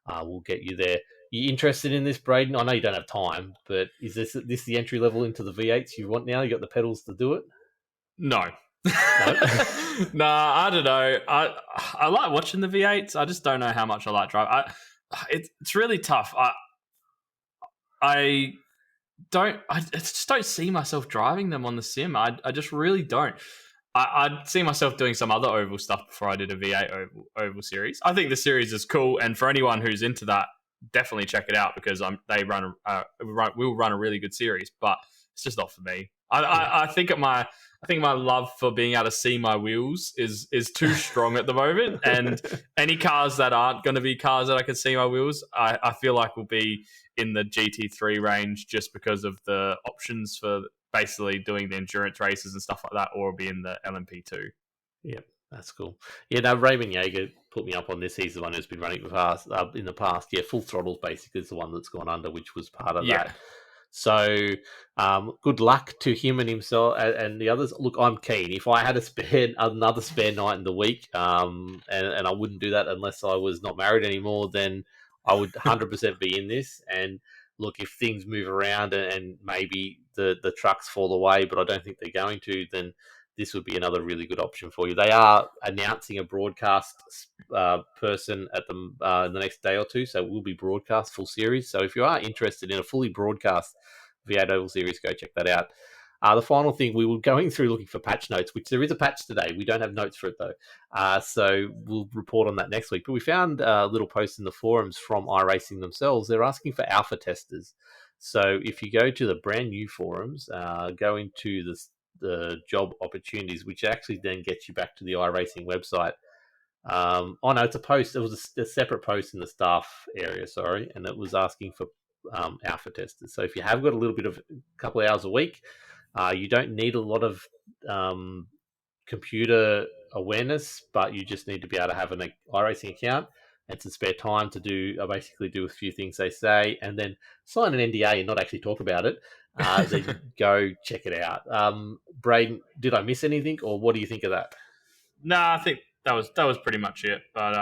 We'll get you there. You interested in this, Braden? I know you don't have time, but is this the entry level into the V8s you want now? You got the pedals to do it? No. Nah, I don't know. I like watching the V8s. I just don't know how much I like driving. It's really tough. I just don't see myself driving them on the sim. I just really don't. I'd see myself doing some other oval stuff before I did a V8 oval series. I think the series is cool, and for anyone who's into that, definitely check it out because we'll run a really good series. But it's just not for me. I think my love for being able to see my wheels is too strong at the moment, and any cars that aren't going to be cars that I can see my wheels, I feel like will be in the GT3 range just because of the options for basically doing the endurance races and stuff like that, or be in the LMP2. Yep, that's cool. Yeah, no, Raymond Yeager put me up on this. He's the one who's been running in the past. Yeah, Full Throttle's basically is the one that's gone under, which was part of that. So good luck to him and himself and the others. Look, I'm keen. If I had another spare night in the week, and I wouldn't do that unless I was not married anymore, then I would 100% be in this. And look, if things move around and maybe the trucks fall away, but I don't think they're going to, then this would be another really good option for you. They are announcing a broadcast person at in the next day or two, so it will be broadcast full series. So if you are interested in a fully broadcast V8 Oval Series, go check that out. The final thing, we were going through looking for patch notes, which there is a patch today. We don't have notes for it though, so we'll report on that next week. But we found a little post in the forums from iRacing themselves. They're asking for alpha testers. So if you go to the brand new forums, go into the job opportunities, which actually then gets you back to the iRacing website. No, it's a post. It was a separate post in the staff area, sorry, and it was asking for alpha testers. So if you have got a couple of hours a week, you don't need a lot of computer awareness, but you just need to be able to have an iRacing account and some spare time to basically do a few things they say, and then sign an NDA and not actually talk about it. Then go check it out. Braden, did I miss anything, or what do you think of that? No, I think that was pretty much it. But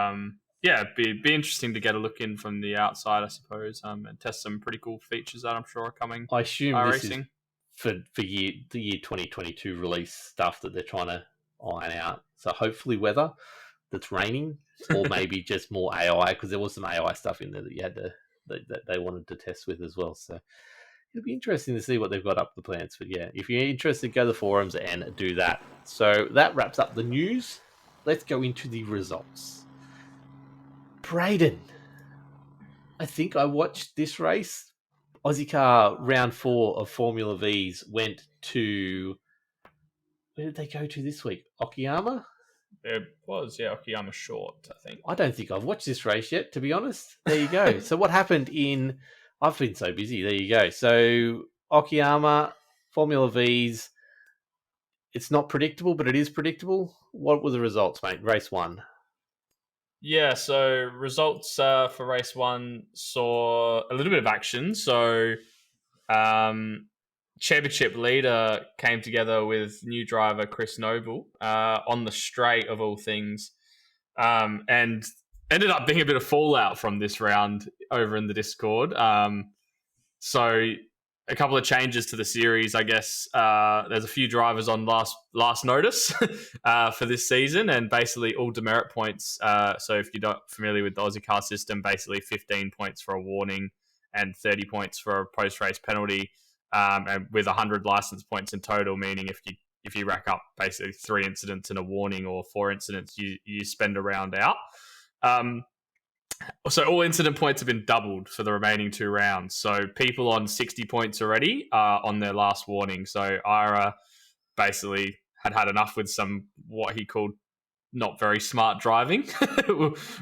yeah, it'd be interesting to get a look in from the outside, I suppose, and test some pretty cool features that I'm sure are coming. I assume this is for the year 2022 release stuff that they're trying to iron out. So hopefully weather that's raining, or maybe just more AI, because there was some AI stuff in there that you had that they wanted to test with as well. So it'll be interesting to see what they've got up the plans. But yeah, if you're interested, go to the forums and do that. So that wraps up the news. Let's go into the results. Braden, I think I watched this race Ozicar round 4 of Formula V's went to... Where did they go to this week? Okayama? It was, Okayama Short, I think. I don't think I've watched this race yet, to be honest. There you go. So what happened in... I've been so busy. There you go. So Okayama, Formula V's, it's not predictable, but it is predictable. What were the results, mate? Race 1. Yeah, so results for race 1 saw a little bit of action. So championship leader came together with new driver Chris Noble on the straight of all things, and ended up being a bit of fallout from this round over in the Discord. So a couple of changes to the series, I guess. There's a few drivers on last notice for this season, and basically all demerit points. So if you're not familiar with the Aussie car system, basically 15 points for a warning and 30 points for a post-race penalty, and with 100 license points in total, meaning if you rack up basically 3 incidents and a warning or 4 incidents, you spend a round out. So all incident points have been doubled for the remaining 2 rounds. So people on 60 points already are on their last warning. So Ira basically had enough with some what he called not very smart driving.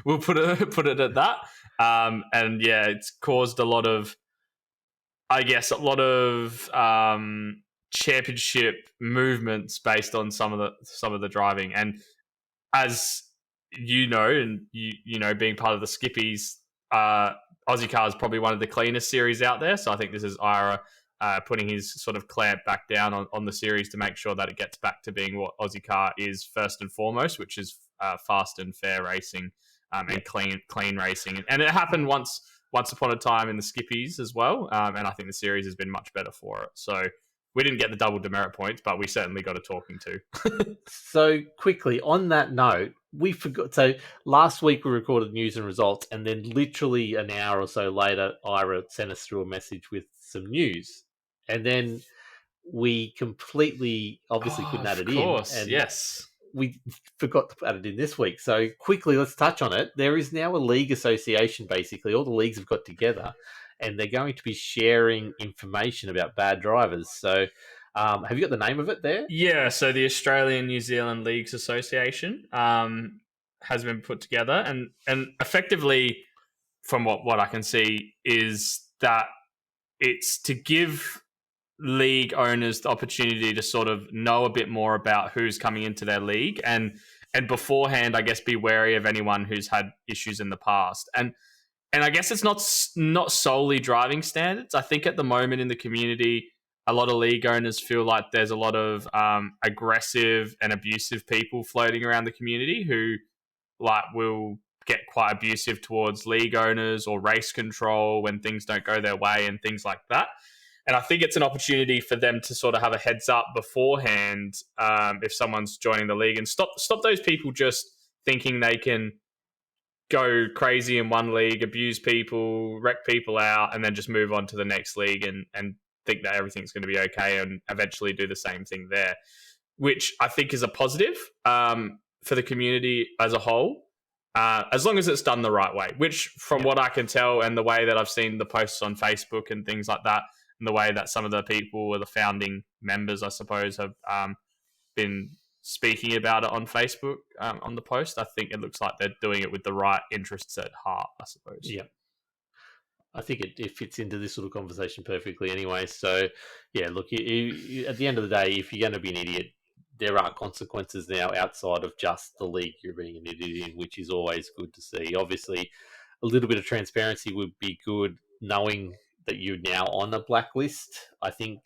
we'll put it at that. And yeah, it's caused a lot of championship movements based on some of the driving. And as you know, and you know, being part of the Skippies, Ozicar is probably one of the cleanest series out there. So I think this is Ira putting his sort of clamp back down on the series to make sure that it gets back to being what Ozicar is first and foremost, which is fast and fair racing and clean racing. And it happened once upon a time in the Skippies as well. And I think the series has been much better for it. So we didn't get the double demerit points, but we certainly got a talking to. So quickly, on that note, we forgot. So last week we recorded news and results, and then literally an hour or so later, Ira sent us through a message with some news. And then we completely, obviously, couldn't add it in. Of course, and yes. We forgot to add it in this week. So quickly, let's touch on it. There is now a league association, basically. All the leagues have got together, and they're going to be sharing information about bad drivers. So have you got the name of it there? Yeah, so the Australian New Zealand Leagues Association has been put together. And effectively, from what I can see, is that it's to give league owners the opportunity to sort of know a bit more about who's coming into their league and beforehand, I guess, be wary of anyone who's had issues in the past. And I guess it's not solely driving standards. I think at the moment in the community, a lot of league owners feel like there's a lot of aggressive and abusive people floating around the community who will get quite abusive towards league owners or race control when things don't go their way and things like that. And I think it's an opportunity for them to sort of have a heads up beforehand if someone's joining the league and stop those people just thinking they can go crazy in one league, abuse people, wreck people out, and then just move on to the next league and think that everything's going to be okay and eventually do the same thing there, which I think is a positive for the community as a whole, as long as it's done the right way, which from what I can tell and the way that I've seen the posts on Facebook and things like that, and the way that some of the people or the founding members, I suppose, have been speaking about it on Facebook on the post, I think it looks like they're doing it with the right interests at heart, I suppose. Yeah. I think it fits into this sort of conversation perfectly anyway. So, yeah, look, you, at the end of the day, if you're going to be an idiot, there are consequences now outside of just the league you're being an idiot in, which is always good to see. Obviously, a little bit of transparency would be good, knowing that you're now on a blacklist, I think,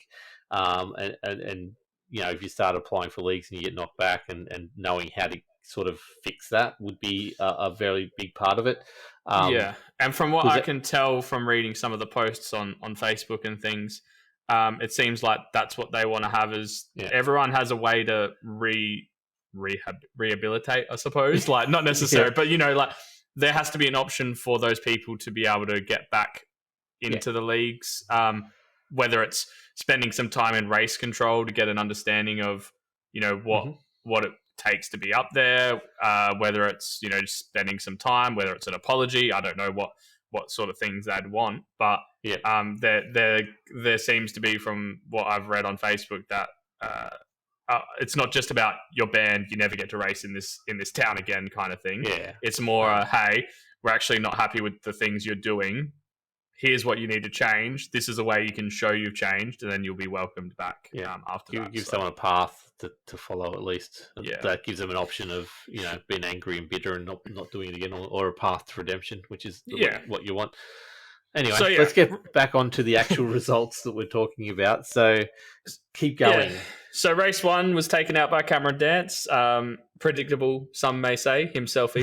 and you know, if you start applying for leagues and you get knocked back, and knowing how to sort of fix that would be a very big part of it. Yeah, and from what I can tell from reading some of the posts on Facebook and things, it seems like that's what they want to have is everyone has a way to rehabilitate, I suppose. Like, not necessary, but, you know, like there has to be an option for those people to be able to get back into the leagues, whether it's spending some time in race control to get an understanding of, you know, what it takes to be up there, whether it's, you know, just spending some time, whether it's an apology. I don't know what what sort of things they'd want. But there seems to be, from what I've read on Facebook, that it's not just about you're banned, you never get to race in this town again kind of thing. Yeah. It's more, hey, we're actually not happy with the things you're doing. Here's what you need to change. This is a way you can show you've changed, and then you'll be welcomed back after that. Give someone a path to follow at least. Yeah. That gives them an option of, being angry and bitter and not doing it again, or a path to redemption, which is what you want. Anyway, let's get back onto the actual results that we're talking about. So keep going. Yeah. So race 1 was taken out by Cameron Dance. Predictable, some may say, himself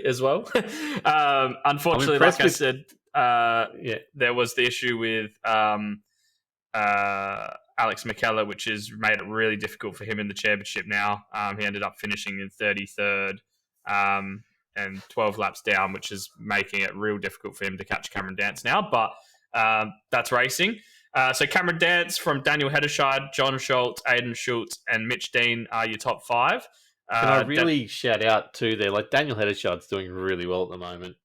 as well. Unfortunately, like I said, there was the issue with Alex McKellar, which has made it really difficult for him in the championship now. He ended up finishing in 33rd and 12 laps down, which is making it real difficult for him to catch Cameron Dance now. But that's racing. So Cameron Dance from Daniel Hederscheid, John Schultz, Aidan Schultz, and Mitch Dean are your top 5. Can I really shout out too there? Like, Daniel Hederscheid's doing really well at the moment.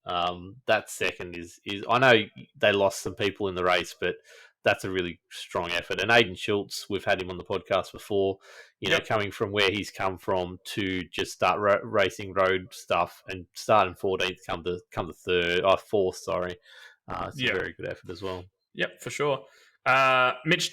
That second is I know they lost some people in the race, but that's a really strong effort. And Aidan Schultz, we've had him on the podcast before. Coming from where he's come from to just start racing road stuff and starting 14th, come to fourth. Sorry, it's a very good effort as well. Yep, for sure. Dennis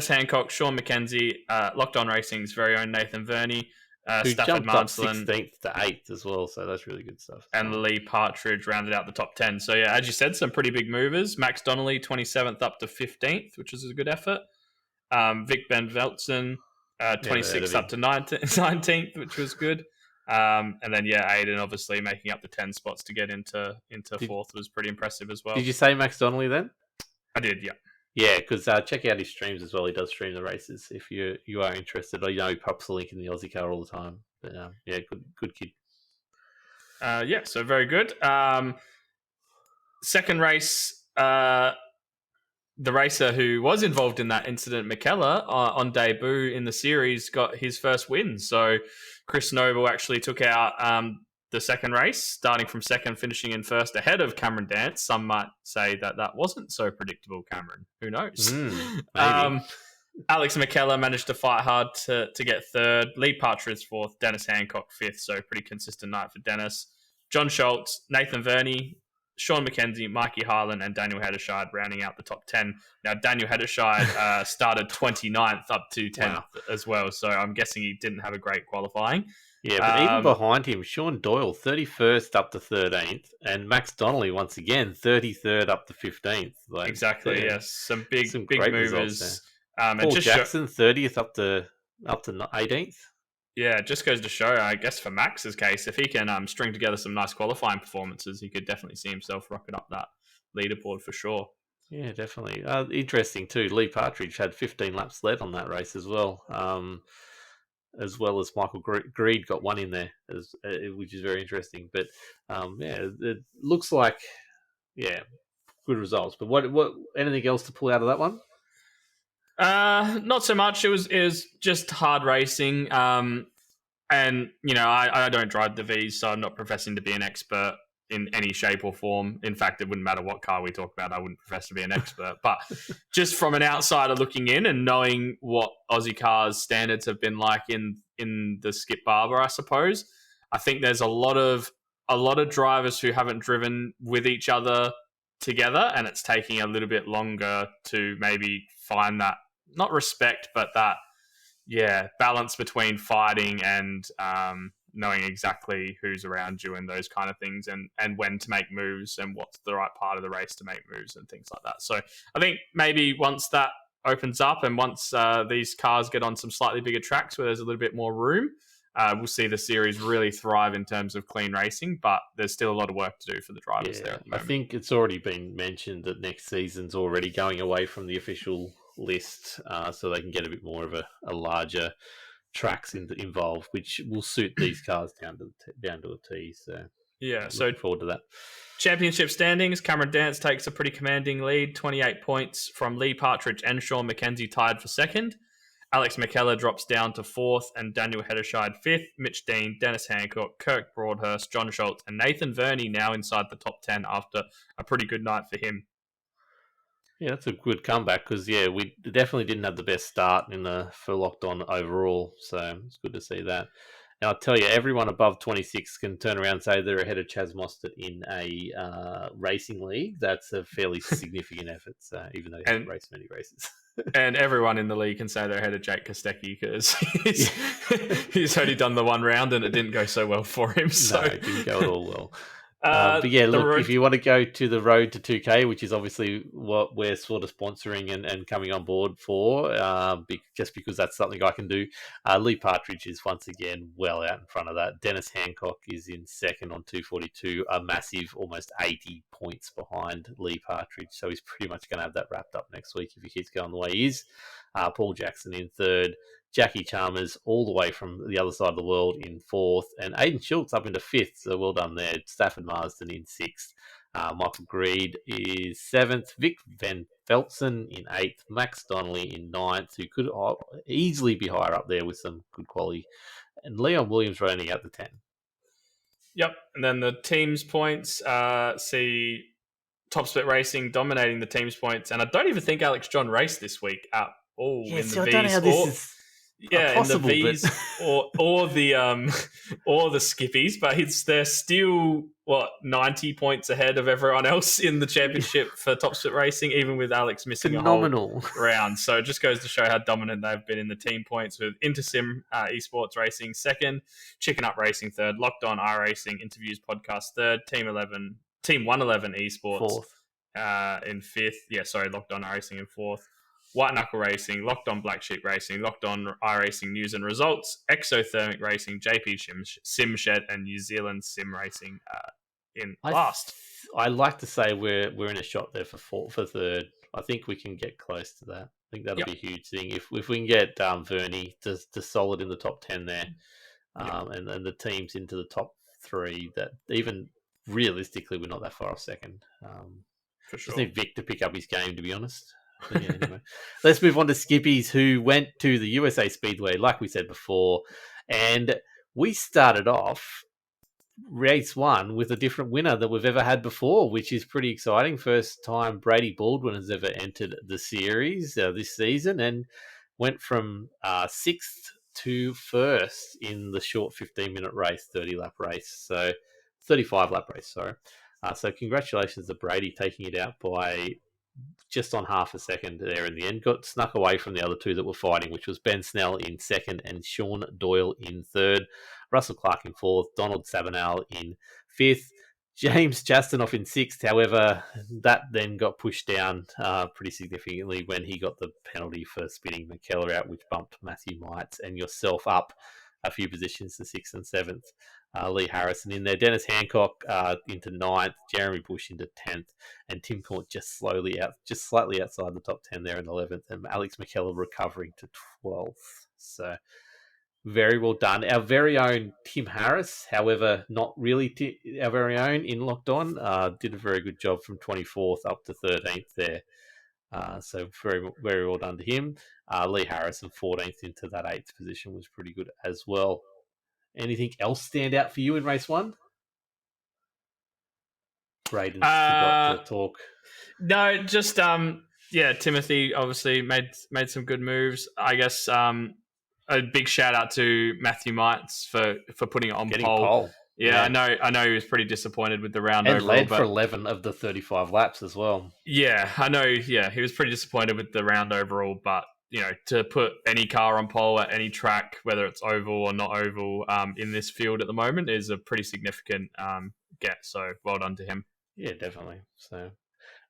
Hancock, Sean McKenzie, Locked On Racing's very own Nathan Verney, who Stafford jumped up Marsland, 16th to 8th as well, so that's really good stuff. And Lee Partridge rounded out the top 10. So yeah, as you said, some pretty big movers. Max Donnelly, 27th up to 15th, which is a good effort. Vic Ben Veltzen, 26th up to 19th, which was good. And then Aiden obviously making up the 10 spots to get into fourth was pretty impressive as well. Did you say Max Donnelly then? I did, yeah. Yeah, because check out his streams as well. He does stream the races if you are interested. He pops the link in the Ozicar all the time. But good kid. So very good. Second race, the racer who was involved in that incident, McKellar, on debut in the series, got his first win. So Chris Noble actually took out the second race, starting from second, finishing in first ahead of Cameron Dance. Some might say that wasn't so predictable, Cameron. Who knows? Alex McKellar managed to fight hard to get third. Lee Partridge fourth. Dennis Hancock fifth. So pretty consistent night for Dennis. John Schultz, Nathan Verney, Sean McKenzie, Mikey Harlan, and Daniel Hederscheid rounding out the top 10. Now, Daniel Hederscheid started 29th up to 10th as well. So I'm guessing he didn't have a great qualifying. Yeah, but even behind him, Sean Doyle, 31st up to 13th, and Max Donnelly, once again, 33rd up to 15th. Exactly, yes. Some big movers. Paul Jackson, 30th up to 18th. Yeah, it just goes to show, I guess, for Max's case, if he can string together some nice qualifying performances, he could definitely see himself rocking up that leaderboard for sure. Yeah, definitely. Interesting, too. Lee Partridge had 15 laps led on that race as well. As well as Michael Greed got one in there, which is very interesting. But it looks like good results. But what anything else to pull out of that one? Not so much. It was just hard racing. And I don't drive the V's, so I'm not professing to be an expert in any shape or form. In fact, it wouldn't matter what car we talk about. I wouldn't profess to be an expert. But just from an outsider looking in and knowing what Aussie cars standards have been like in the Skip Barber, I suppose, I think there's a lot of drivers who haven't driven with each other together, and it's taking a little bit longer to maybe find that, not respect, but that balance between fighting and knowing exactly who's around you and those kind of things, and when to make moves and what's the right part of the race to make moves and things like that. So I think maybe once that opens up and once these cars get on some slightly bigger tracks where there's a little bit more room, we'll see the series really thrive in terms of clean racing, but there's still a lot of work to do for the drivers there at the moment. I think it's already been mentioned that next season's already going away from the official list, so they can get a bit more of a larger tracks involved, which will suit these cars down to a T. So looking forward to that. Championship standings: Cameron Dance takes a pretty commanding lead, 28 points from Lee Partridge and Sean McKenzie tied for second. Alex McKellar drops down to 4th, and Daniel Hederscheid 5th. Mitch Dean, Dennis Hancock, Kirk Broadhurst, John Schultz, and Nathan Verney now inside the top 10 after a pretty good night for him. Yeah, that's a good comeback because, we definitely didn't have the best start for Locked On overall. So it's good to see that. And I'll tell you, everyone above 26 can turn around and say they're ahead of Chaz Mostert in a racing league. That's a fairly significant effort, so even though he hasn't raced many races. And everyone in the league can say they're ahead of Jake Kostecki because he's only done the one round and it didn't go so well for him. So no, it didn't go at all well. But yeah, look, if you want to go to the road to 2K, which is obviously what we're sort of sponsoring and coming on board for, just because that's something I can do, Lee Partridge is once again well out in front of that. Dennis Hancock is in second on 242, a massive almost 80 points behind Lee Partridge. So he's pretty much going to have that wrapped up next week if he keeps going the way he is. Paul Jackson in third. Jackie Chalmers all the way from the other side of the world in fourth, and Aidan Schultz up into fifth, so well done there. Stafford Marsden in sixth. Michael Greed is seventh. Vic Van Veltzen in eighth. Max Donnelly in ninth, who could easily be higher up there with some good quality. And Leon Williams running out the 10. Yep, and then the teams points see Top Split Racing dominating the teams points, and I don't even think Alex John raced this week at all in the V's. I don't know how this is possible, in the V's or the skippies, but they're still 90 points ahead of everyone else in the championship for Top Split Racing, even with Alex missing a whole round. So it just goes to show how dominant they've been in the team points, with Intersim Esports Racing second, Chicken Up Racing third, Locked On iRacing Interviews Podcast third, Team 111 Esports fourth. In fifth. Locked On iRacing in fourth. White Knuckle Racing, Locked On Black Sheep Racing, Locked On iRacing News and Results, Exothermic Racing, JP Sim Shed, and New Zealand Sim Racing in last. I like to say we're in a shot there for third. I think we can get close to that. I think that'll be a huge thing if we can get Verney to solid in the top 10 there, and the teams into the top 3. That even realistically we're not that far off second. For sure. Just need Vic to pick up his game, to be honest. But yeah, anyway. Let's move on to Skippies, who went to the USA Speedway, like we said before, and we started off race 1 with a different winner than we've ever had before, which is pretty exciting. First time Brady Baldwin has ever entered the series this season, and went from 6th to 1st in the short 15-minute race, 30-lap race. So 35-lap race, sorry. So congratulations to Brady, taking it out by just on half a second there in the end. Got snuck away from the other two that were fighting, which was Ben Snell in second and Sean Doyle in third. Russell Clark in fourth. Donald Sabanal in fifth. James Chastanoff in sixth. However, that then got pushed down pretty significantly when he got the penalty for spinning McKellar out, which bumped Matthew Mites and yourself up a few positions to 6th and 7th. Lee Harrison in there, Dennis Hancock into 9th, Jeremy Bush into 10th, and Tim Court just slightly outside the top 10 there in 11th, and Alex McKellar recovering to 12th. So very well done. Our very own Tim Harris, however, not really our very own in Locked On, did a very good job from 24th up to 13th there. So very, very well done to him. Lee Harrison 14th into that 8th position was pretty good as well. Anything else stand out for you in race 1? Braden forgot to talk. No, just Timothy obviously made some good moves. I guess a big shout out to Matthew Mites for putting it on pole. Yeah, I know he was pretty disappointed with the round and overall, led for 11 of the 35 laps as well. Yeah, I know. Yeah, he was pretty disappointed with the round overall, but to put any car on pole at any track, whether it's oval or not oval, in this field at the moment is a pretty significant get. So well done to him. Yeah, definitely. So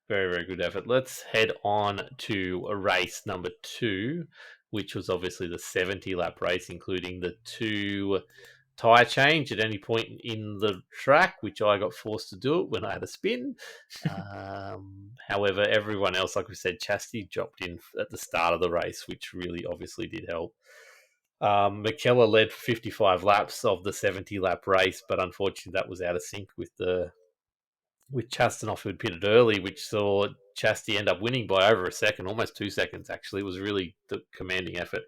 very, very good effort. Let's head on to race number 2, which was obviously the 70-lap race, including the 2 tyre change at any point in the track, which I got forced to do it when I had a spin. However, everyone else, like we said, Chastity dropped in at the start of the race, which really obviously did help. McKellar led for 55 laps of the 70-lap race, but unfortunately that was out of sync with Chastanoff, who had pitted early, which saw Chastity end up winning by over a second, almost 2 seconds actually. It was really the commanding effort.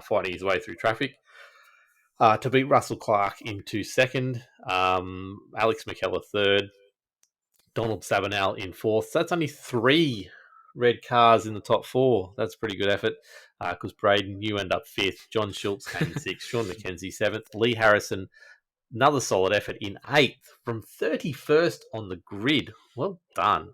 fighting his way through traffic. To beat Russell Clark into second, Alex McKellar third, Donald Sabanel in fourth. So that's only 3 red cars in the top 4. That's a pretty good effort because Braden, you end up fifth. John Schultz came in sixth. Sean McKenzie seventh. Lee Harrison, another solid effort in eighth from 31st on the grid. Well done.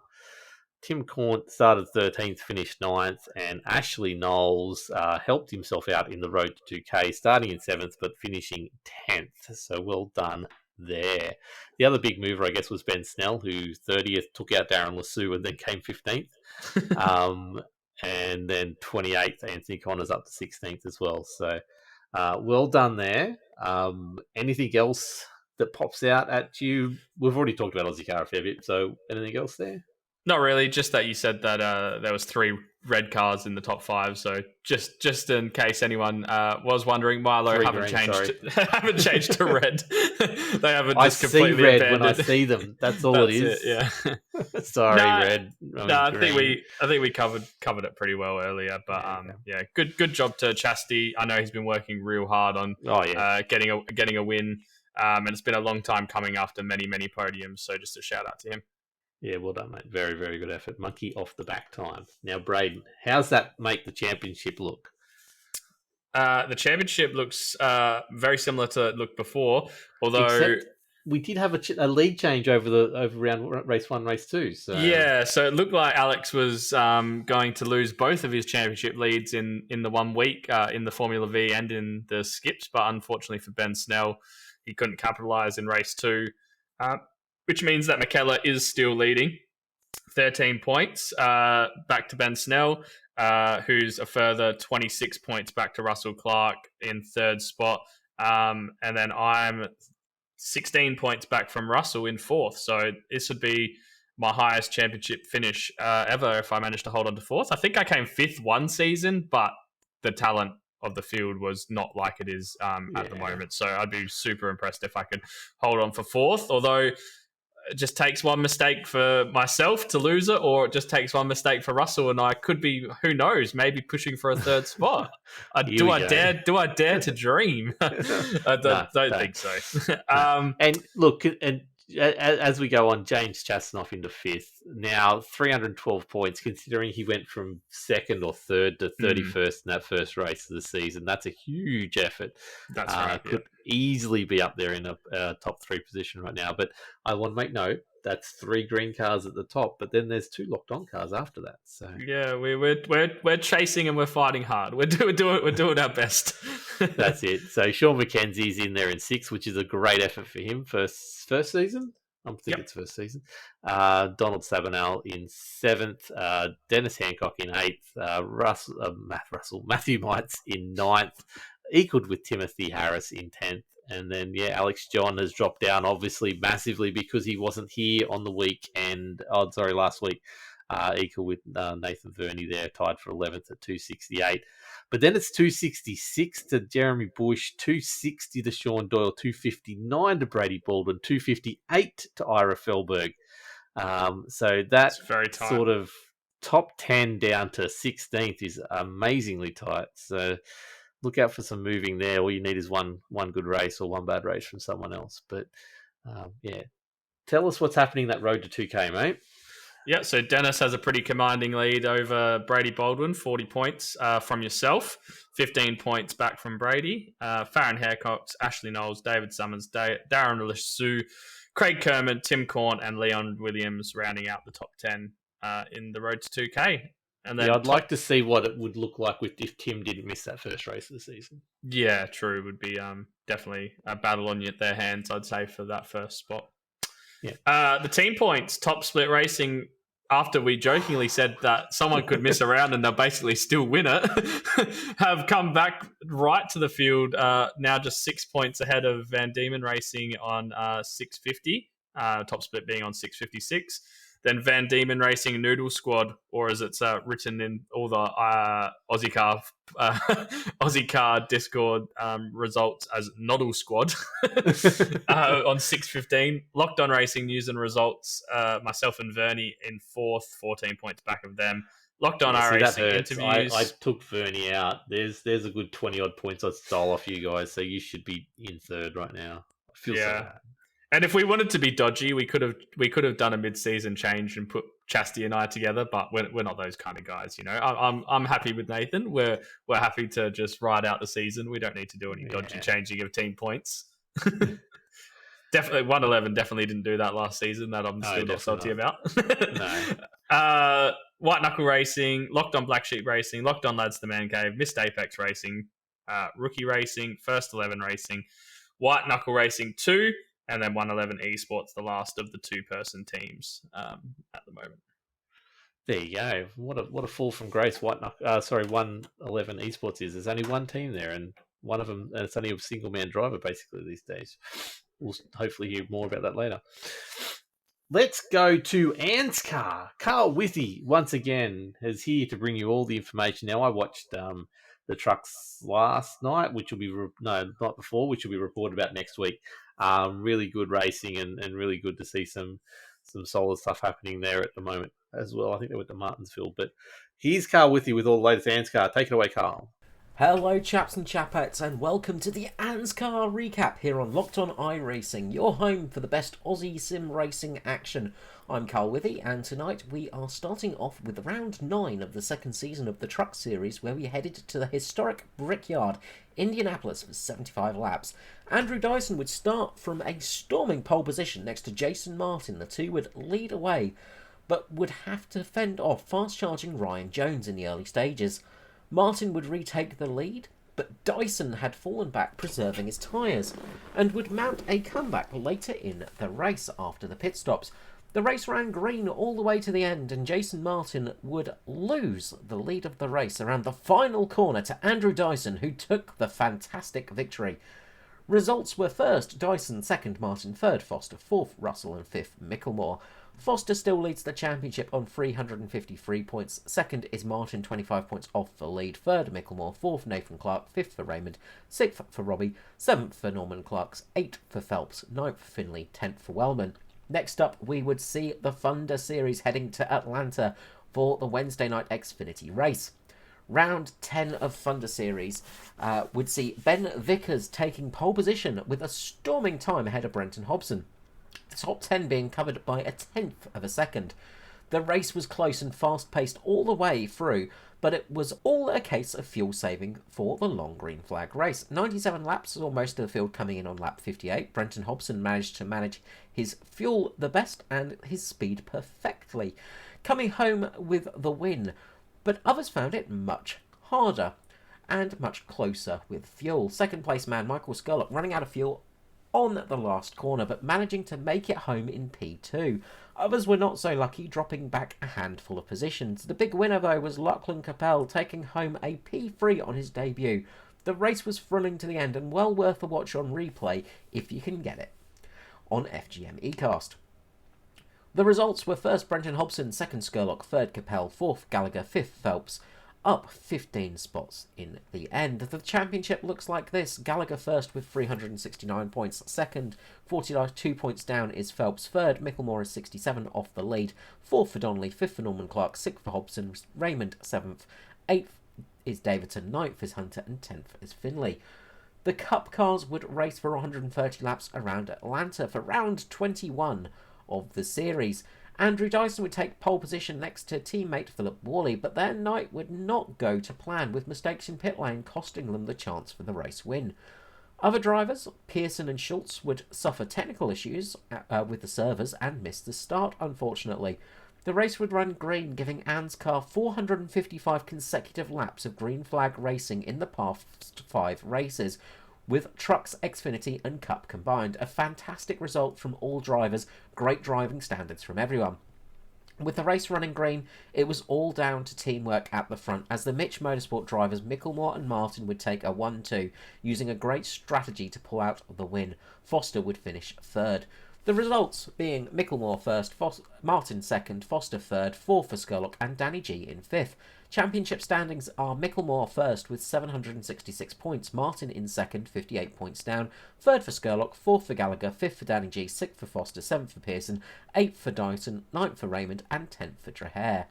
Tim Corn started 13th, finished 9th, and Ashley Knowles helped himself out in the road to 2K, starting in 7th but finishing 10th. So well done there. The other big mover, I guess, was Ben Snell, who 30th took out Darren Lassou and then came 15th. And then 28th, Anthony Connors up to 16th as well. So well done there. Anything else that pops out at you? We've already talked about Ozicar a fair bit, so anything else there? Not really. Just that you said that there was 3 red cars in the top 5. So just in case anyone was wondering, Milo haven't changed to red. They haven't. I just completely see red abandoned. when I see them. That's all it is. Yeah. Sorry, red. I think we covered it pretty well earlier. But yeah, good job to Chastity. I know he's been working real hard on getting a win. And it's been a long time coming after many podiums. So just a shout out to him. Yeah, well done, mate. Very, very good effort. Monkey off the back time. Now, Braden, how's that make the championship look? The championship looks very similar to it looked before, although except we did have a lead change over round race 1, race 2. So yeah, so it looked like Alex was going to lose both of his championship leads in the 1 week in the Formula Vee and in the skips, but unfortunately for Ben Snell, he couldn't capitalise in race 2. Which means that McKellar is still leading, 13 points back to Ben Snell, who's a further 26 points back to Russell Clark in 3rd spot. And then I'm 16 points back from Russell in 4th. So this would be my highest championship finish ever if I managed to hold on to 4th. I think I came 5th one season, but the talent of the field was not like it is at the moment. So I'd be super impressed if I could hold on for 4th, although it just takes one mistake for myself to lose it, or it just takes one mistake for Russell, and I could be, who knows, maybe pushing for a 3rd spot. Do I dare to dream? I don't think so. And look, and as we go on, James Chastanoff into 5th. Now 312 points, considering he went from 2nd or 3rd to 31st in that first race of the season. That's a huge effort. That's right. Could easily be up there in a top 3 position right now. But I want to make note, that's 3 green cars at the top, but then there's 2 locked on cars after that. So yeah, we're chasing and we're fighting hard. We're doing our best. That's it. So Sean McKenzie's in there in 6th, which is a great effort for him. First season. I think it's first season. Donald Sabanel in 7th. Dennis Hancock in 8th. Matthew Mites in 9th, equaled with Timothy Harris in 10th. And then, Alex John has dropped down, obviously, massively because he wasn't here on the last week. Equal with Nathan Verney there, tied for 11th at 268. But then it's 266 to Jeremy Bush, 260 to Sean Doyle, 259 to Brady Baldwin, 258 to Ira Felberg. So that's very tight. Sort of top 10 down to 16th is amazingly tight. So look out for some moving there. All you need is one good race or one bad race from someone else. But tell us what's happening that road to 2K, mate. Yeah, so Dennis has a pretty commanding lead over Brady Baldwin, 40 points from yourself, 15 points back from Brady. Farron Haircox, Ashley Knowles, David Summers, Darren Lassou, Craig Kerman, Tim Corn, and Leon Williams rounding out the top 10 in the road to 2K. And then I'd like to see what it would look like if Tim didn't miss that first race of the season. Yeah, true. It would be definitely a battle on their hands, I'd say, for that first spot. Yeah. The team points, Top Split Racing, after we jokingly said that someone could miss around and they'll basically still win it, have come back right to the field, now just 6 points ahead of Van Diemen Racing on 650, Top Split being on 656. Then Van Diemen Racing Noodle Squad, or as it's written in all the Auzicar Discord results as Noddle Squad on 615. Locked On Racing News and Results, myself and Verney in 4th, 14 points back of them. Locked On Yeah, see, that iRacing hurts. interviews. I took Vernie out. There's a good 20 odd points I stole off you guys, so you should be in third right now. I feel so Yeah. bad. And if we wanted to be dodgy, we could have done a mid-season change and put Chastity and I together, but we're not those kind of guys, you know. I'm happy with Nathan. We're happy to just ride out the season. We don't need to do any dodgy changing of team points. Definitely 111 definitely didn't do that last season. That I'm still not salty about. No. White Knuckle Racing, Locked On Black Sheep Racing, Locked On Lads the Man Cave, Missed Apex Racing, Rookie Racing, First 11 Racing, White Knuckle Racing 2, and then 111 Esports, the last of the two-person teams at the moment. There you go. What a fall from grace. 111 Esports is. There's only one team there, and one of them, and it's only a single man driver basically these days. We'll hopefully hear more about that later. Let's go to ANZCAR. Carl Withy once again is here to bring you all the information. Now I watched the trucks last night, which will be not before, which will be reported about next week. Really good racing and really good to see some solid stuff happening there at the moment as well. I think they went to Martinsville, but here's Carl Withy with all the latest ANZCAR. Take it away, Carl. Hello chaps and chapettes, and welcome to the ANZCAR recap here on Locked On iRacing, your home for the best Aussie sim racing action. I'm Carl Withy, and tonight we are starting off with round 9 of the second season of the Truck Series, where we headed to the historic Brickyard, Indianapolis, for 75 laps. Andrew Dyson would start from a storming pole position next to Jason Martin. The two would lead away, but would have to fend off fast-charging Ryan Jones in the early stages. Martin would retake the lead, but Dyson had fallen back, preserving his tyres, and would mount a comeback later in the race after the pit stops. The race ran green all the way to the end, and Jason Martin would lose the lead of the race around the final corner to Andrew Dyson, who took the fantastic victory. Results were first Dyson, second Martin, third Foster, fourth Russell, and fifth Micklemore. Foster still leads the championship on 353 points. Second is Martin, 25 points off the lead. Third, Micklemore. Fourth, Nathan Clark. Fifth for Raymond. Sixth for Robbie. Seventh for Norman Clarks. Eighth for Phelps. Ninth for Finley. 10th for Wellman. Next up, we would see the Thunder Series heading to Atlanta for the Wednesday night Xfinity race. Round 10 of Thunder Series would see Ben Vickers taking pole position with a storming time ahead of Brenton Hobson. The top 10 being covered by a tenth of a second. The race was close and fast-paced all the way through, but it was all a case of fuel saving for the long green flag race. 97 laps saw most of the field coming in on lap 58. Brenton Hobson managed to manage his fuel the best and his speed perfectly, coming home with the win, but others found it much harder and much closer with fuel. Second place man Michael Skurlock running out of fuel on the last corner, but managing to make it home in P2. Others were not so lucky, dropping back a handful of positions. The big winner, though, was Lachlan Capel, taking home a P3 on his debut. The race was thrilling to the end and well worth a watch on replay if you can get it on FGM eCast. The results were first Brenton Hobson, second Skurlock, third Capel, fourth Gallagher, fifth Phelps, up 15 spots in the end. The championship looks like this. Gallagher first with 369 points. Second, 42 points down, is Phelps. Third, Micklemore is 67 off the lead. Fourth for Donnelly. Fifth for Norman Clark. Sixth for Hobson. Raymond, seventh. Eighth is Davidson. Ninth is Hunter. And 10th is Finley. The Cup cars would race for 130 laps around Atlanta for round 21 of the series. Andrew Dyson would take pole position next to teammate Philip Worley, but their night would not go to plan, with mistakes in pit lane costing them the chance for the race win. Other drivers, Pearson and Schultz, would suffer technical issues with the servers and miss the start, unfortunately. The race would run green, giving ANZCAR 455 consecutive laps of green flag racing in the past 5 races, with Trucks, Xfinity and Cup combined. A fantastic result from all drivers, great driving standards from everyone. With the race running green, it was all down to teamwork at the front, as the Mitch Motorsport drivers Micklemore and Martin would take a 1-2, using a great strategy to pull out the win. Foster would finish third. The results being Micklemore first, Martin second, Foster third, fourth for Skurlock and Danny G in fifth. Championship standings are Micklemore first with 766 points, Martin in second, 58 points down, third for Skurlock, fourth for Gallagher, fifth for Danny G, sixth for Foster, seventh for Pearson, eighth for Dyson, ninth for Raymond and 10th for Dreher.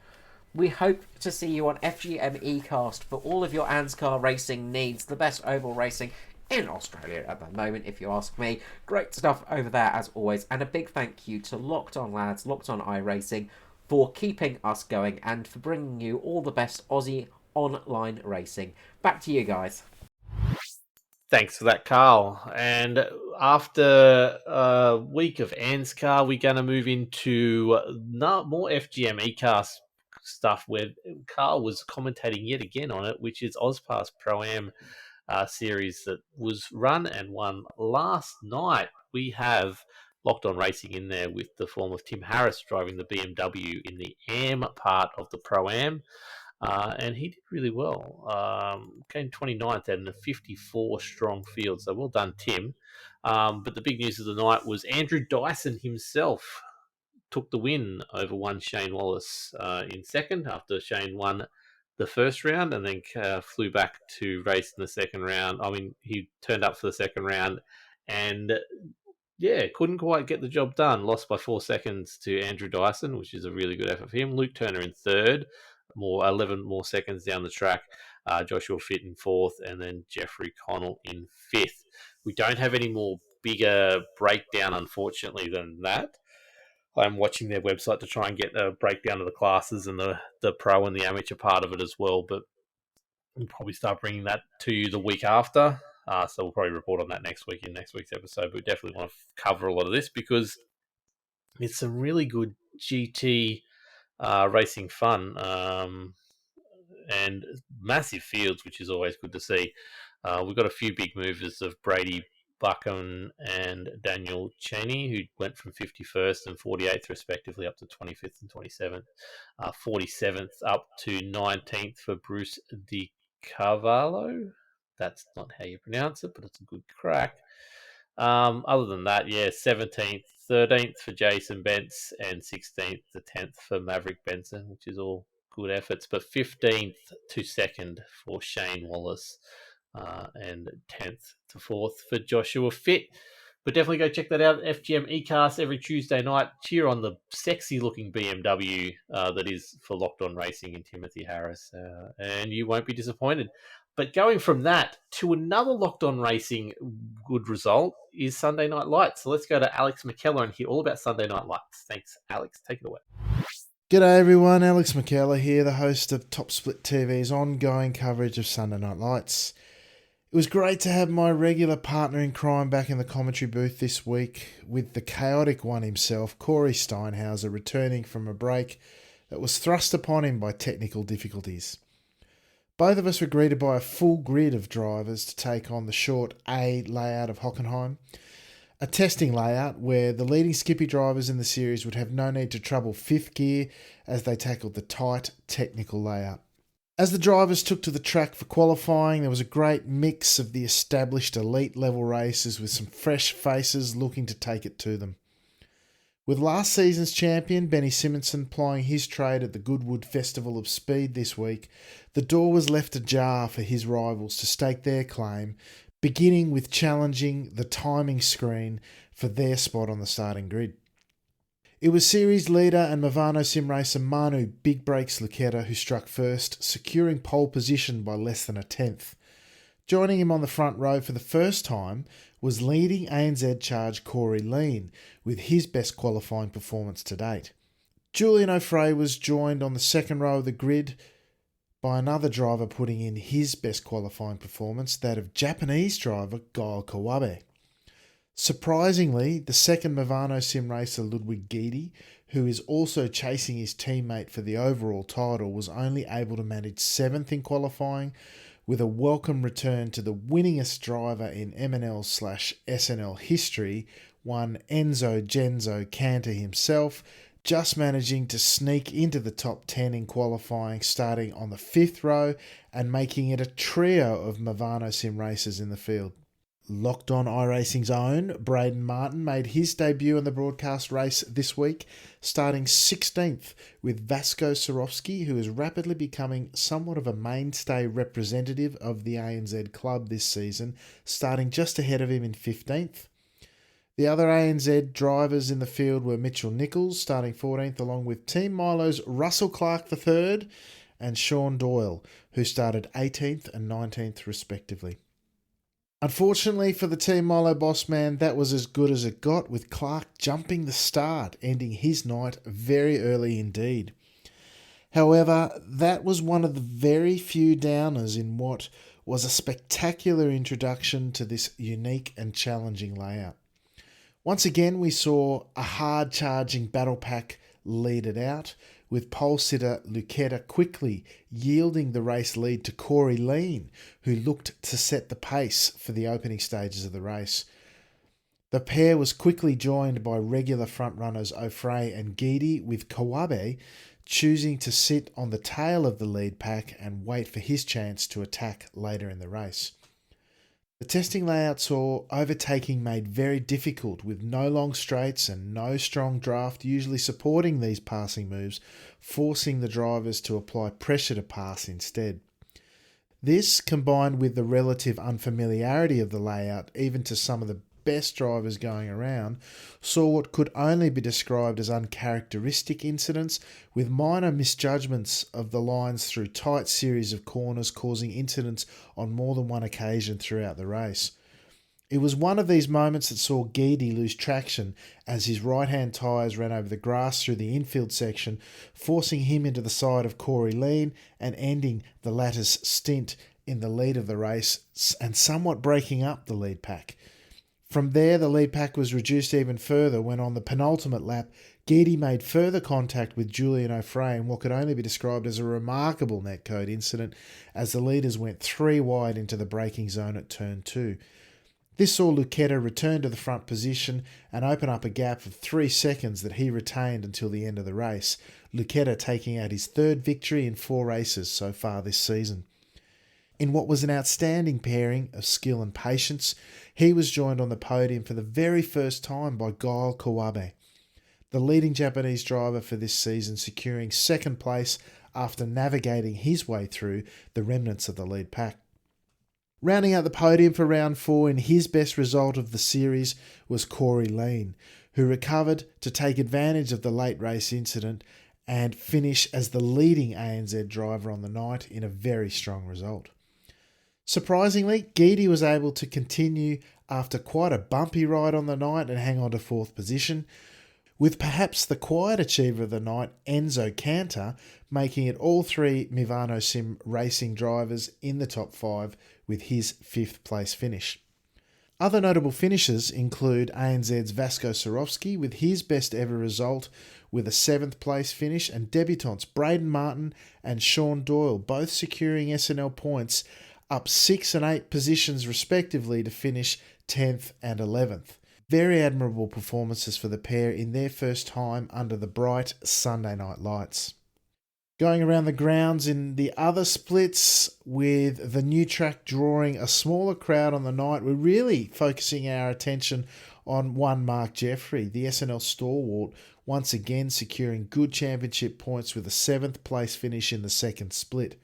We hope to see you on FGM eCast for all of your ANZCAR racing needs. The best oval racing in Australia at the moment, if you ask me. Great stuff over there as always. And a big thank you to Locked On Lads, Locked On iRacing, for keeping us going and for bringing you all the best Aussie online racing. Back to you guys. Thanks for that, Carl. And after a week of ANZCAR, we're going to move into more FGM eCast stuff where Carl was commentating yet again on it, which is Auspass Pro-Am series that was run and won last night. We have Locked On Racing in there with the form of Tim Harris driving the BMW in the AM part of the Pro-Am. And he did really well. Came 29th in a 54-strong field, so well done, Tim. But the big news of the night was Andrew Dyson himself took the win over one Shane Wallace in second after Shane won the first round and then flew back to race in the second round. I mean, he turned up for the second round and couldn't quite get the job done. Lost by 4 seconds to Andrew Dyson, which is a really good effort for him. Luke Turner in third, 11 more seconds down the track. Joshua Fitt in fourth, and then Jeffrey Connell in fifth. We don't have any more bigger breakdown, unfortunately, than that. I'm watching their website to try and get a breakdown of the classes and the pro and the amateur part of it as well, but we'll probably start bringing that to you the week after. So we'll probably report on that next week in next week's episode. But we definitely want to cover a lot of this because it's some really good GT racing fun and massive fields, which is always good to see. We've got a few big movers of Brady Buchan and Daniel Cheney, who went from 51st and 48th respectively up to 25th and 27th. 47th up to 19th for Bruce DiCavallo. That's not how you pronounce it, but it's a good crack. Other than that, 17th, 13th for Jason Bentz, and 16th to 10th for Maverick Benson, which is all good efforts. But 15th to 2nd for Shane Wallace, and 10th to 4th for Joshua Fitt. But definitely go check that out. FGM eCast every Tuesday night. Cheer on the sexy-looking BMW that is for Locked On Racing and Timothy Harris, and you won't be disappointed. But going from that to another Locked On Racing good result is Sunday Night Lights. So let's go to Alex McKellar and hear all about Sunday Night Lights. Thanks, Alex. Take it away. G'day everyone, Alex McKellar here, the host of Top Split TV's ongoing coverage of Sunday Night Lights. It was great to have my regular partner in crime back in the commentary booth this week with the chaotic one himself, Corey Steinhauser, returning from a break that was thrust upon him by technical difficulties. Both of us were greeted by a full grid of drivers to take on the short A layout of Hockenheim, a testing layout where the leading Skippy drivers in the series would have no need to trouble fifth gear as they tackled the tight technical layout. As the drivers took to the track for qualifying, there was a great mix of the established elite level racers with some fresh faces looking to take it to them. With last season's champion Benny Simonson plying his trade at the Goodwood Festival of Speed this week, the door was left ajar for his rivals to stake their claim, beginning with challenging the timing screen for their spot on the starting grid. It was series leader and Movano sim racer Manu Big Breaks Luqueta who struck first, securing pole position by less than a tenth. Joining him on the front row for the first time was leading ANZ charge Corey Lean, with his best qualifying performance to date. Julian O'Fray was joined on the second row of the grid by another driver putting in his best qualifying performance, that of Japanese driver Gail Kawabe. Surprisingly, the second Movano sim racer Ludwig Guidi, who is also chasing his teammate for the overall title, was only able to manage 7th in qualifying, with a welcome return to the winningest driver in MNL/SNL history, one Enzo Genzo Cantor himself, just managing to sneak into the top 10 in qualifying, starting on the 5th row and making it a trio of Movano sim racers in the field. Locked On iRacing's own Braden Martin made his debut in the broadcast race this week, starting 16th with Vasco Sorofsky, who is rapidly becoming somewhat of a mainstay representative of the ANZ club this season, starting just ahead of him in 15th. The other ANZ drivers in the field were Mitchell Nichols, starting 14th, along with Team Milo's Russell Clark III and Sean Doyle, who started 18th and 19th respectively. Unfortunately for the Team Milo boss man, that was as good as it got, with Clark jumping the start, ending his night very early indeed. However, that was one of the very few downers in what was a spectacular introduction to this unique and challenging layout. Once again, we saw a hard-charging battle pack lead it out, with pole sitter Lucetta quickly yielding the race lead to Corey Lean, who looked to set the pace for the opening stages of the race. The pair was quickly joined by regular frontrunners O'Fray and Geedy, with Kawabe choosing to sit on the tail of the lead pack and wait for his chance to attack later in the race. The testing layout saw overtaking made very difficult, with no long straights and no strong draft usually supporting these passing moves, forcing the drivers to apply pressure to pass instead. This, combined with the relative unfamiliarity of the layout, even to some of the best drivers going around, saw what could only be described as uncharacteristic incidents, with minor misjudgments of the lines through tight series of corners causing incidents on more than one occasion throughout the race. It was one of these moments that saw Geedy lose traction as his right-hand tyres ran over the grass through the infield section, forcing him into the side of Corey Lean and ending the latter's stint in the lead of the race and somewhat breaking up the lead pack. From there, the lead pack was reduced even further when on the penultimate lap, Geedy made further contact with Julian O'Fray in what could only be described as a remarkable netcode incident as the leaders went 3 wide into the braking zone at turn 2. This saw Lucetta return to the front position and open up a gap of 3 seconds that he retained until the end of the race, Lucetta taking out his 3rd victory in 4 races so far this season. In what was an outstanding pairing of skill and patience, he was joined on the podium for the very first time by Guile Kawabe, the leading Japanese driver for this season, securing 2nd place after navigating his way through the remnants of the lead pack. Rounding out the podium for round 4 in his best result of the series was Corey Lean, who recovered to take advantage of the late race incident and finish as the leading ANZ driver on the night in a very strong result. Surprisingly, Geedy was able to continue after quite a bumpy ride on the night and hang on to 4th position, with perhaps the quiet achiever of the night, Enzo Cantor, making it all 3 Mivano Sim racing drivers in the top 5 with his 5th place finish. Other notable finishes include ANZ's Vasco Sorowski with his best ever result with a 7th place finish, and debutants Braden Martin and Sean Doyle both securing SNL points up 6 and 8 positions respectively to finish 10th and 11th. Very admirable performances for the pair in their first time under the bright Sunday night lights. Going around the grounds in the other splits, with the new track drawing a smaller crowd on the night, we're really focusing our attention on one Mark Jeffrey, the SNL stalwart, once again securing good championship points with a 7th place finish in the 2nd split.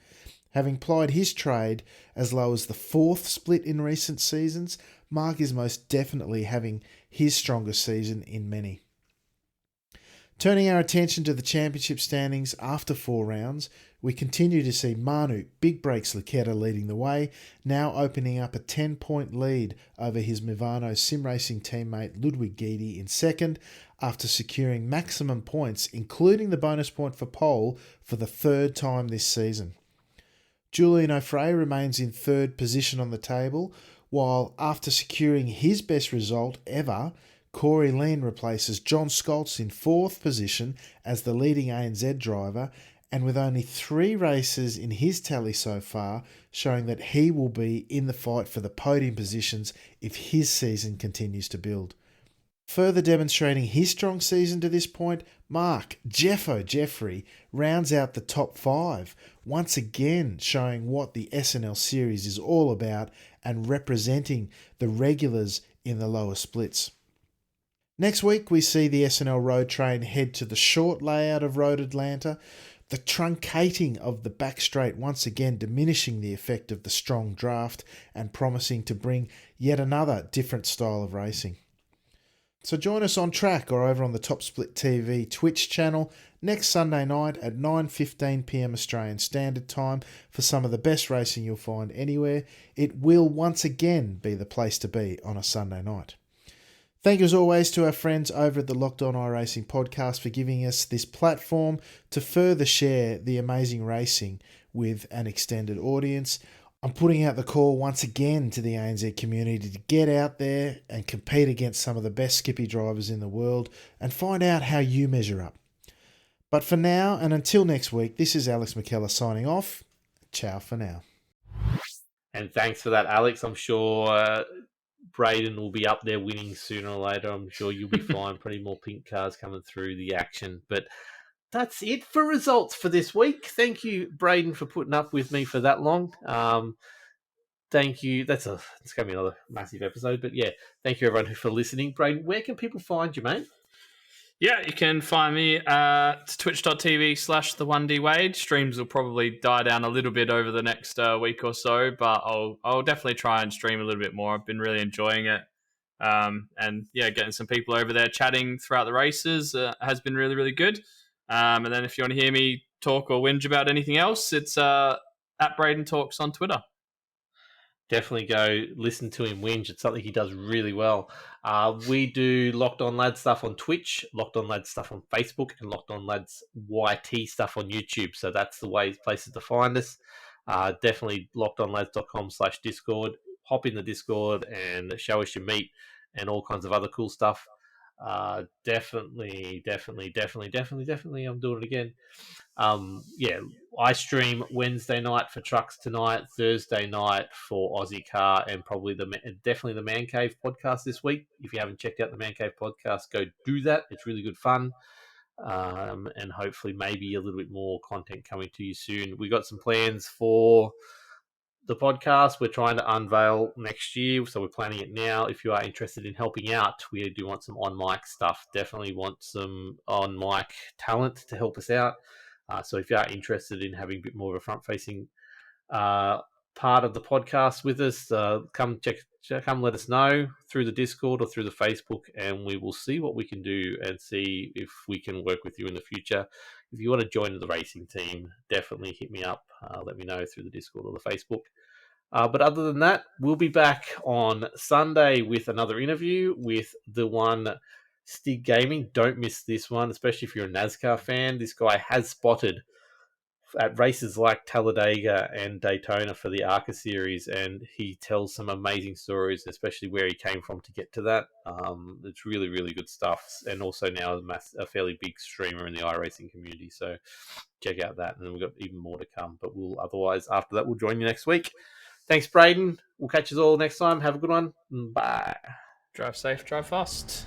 Having plied his trade as low as the 4th split in recent seasons, Mark is most definitely having his strongest season in many. Turning our attention to the championship standings after 4 rounds, we continue to see Manu Big Breaks Lucetta leading the way, now opening up a 10-point lead over his Mivano sim racing teammate Ludwig Geedy in 2nd, after securing maximum points, including the bonus point for pole, for the 3rd time this season. Julian O'Fray remains in 3rd position on the table, while after securing his best result ever, Corey Lean replaces John Scholz in 4th position as the leading ANZ driver, and with only 3 races in his tally so far, showing that he will be in the fight for the podium positions if his season continues to build. Further demonstrating his strong season to this point, Mark Jeffo Jeffrey rounds out the top 5, once again showing what the SNL series is all about and representing the regulars in the lower splits. Next week, we see the SNL Road Train head to the short layout of Road Atlanta, the truncating of the back straight once again diminishing the effect of the strong draft and promising to bring yet another different style of racing. So join us on track or over on the Top Split TV Twitch channel next Sunday night at 9:15 p.m. Australian Standard Time for some of the best racing you'll find anywhere. It will once again be the place to be on a Sunday night. Thank you as always to our friends over at the Locked On iRacing podcast for giving us this platform to further share the amazing racing with an extended audience. I'm putting out the call once again to the ANZ community to get out there and compete against some of the best skippy drivers in the world and find out how you measure up. But for now, and until next week, this is Alex McKellar signing off. Ciao for now. And thanks for that, Alex. I'm sure Braden will be up there winning sooner or later. I'm sure you'll be fine. Plenty more pink cars coming through the action. But that's it for results for this week. Thank you, Braden, for putting up with me for that long. Thank you. It's going to be another massive episode. But yeah, thank you, everyone, for listening. Braden, where can people find you, mate? Yeah, you can find me at twitch.tv/the1dwade. Streams will probably die down a little bit over the next week or so, but I'll definitely try and stream a little bit more. I've been really enjoying it. And yeah, getting some people over there chatting throughout the races has been really, really good. And then if you want to hear me talk or whinge about anything else, it's at Braden Talks on Twitter. Definitely go listen to him whinge. It's something he does really well. We do Locked On Lads stuff on Twitch, Locked On Lads stuff on Facebook, and Locked On Lads YT stuff on YouTube. So that's the places to find us. Definitely lockedonlads.com/Discord. Hop in the Discord and show us your meat and all kinds of other cool stuff. Definitely. I'm doing it again. Yeah, I stream Wednesday night for Trucks Tonight, Thursday night for Ozicar, and probably definitely the Man Cave podcast this week. If you haven't checked out the Man Cave podcast, go do that. It's really good fun. And hopefully maybe a little bit more content coming to you soon. We got some plans for the podcast we're trying to unveil next year, so we're planning it now. If you are interested in helping out, we do want some on-mic stuff. Definitely want some on-mic talent to help us out. So if you are interested in having a bit more of a front-facing part of the podcast with us, come let us know through the Discord or through the Facebook, and we will see what we can do and see if we can work with you in the future. If you want to join the racing team, definitely hit me up. Let me know through the Discord or the Facebook. But other than that, we'll be back on Sunday with another interview with the one Stig Gaming. Don't miss this one, especially if you're a NASCAR fan. This guy has spotted at races like Talladega and Daytona for the ARCA series, and he tells some amazing stories, especially where he came from to get to that. It's really, really good stuff, and also now a fairly big streamer in the iRacing community, so check out that, and then we've got even more to come, but after that, we'll join you next week. Thanks, Braden. We'll catch you all next time. Have a good one. Bye. Drive safe, drive fast.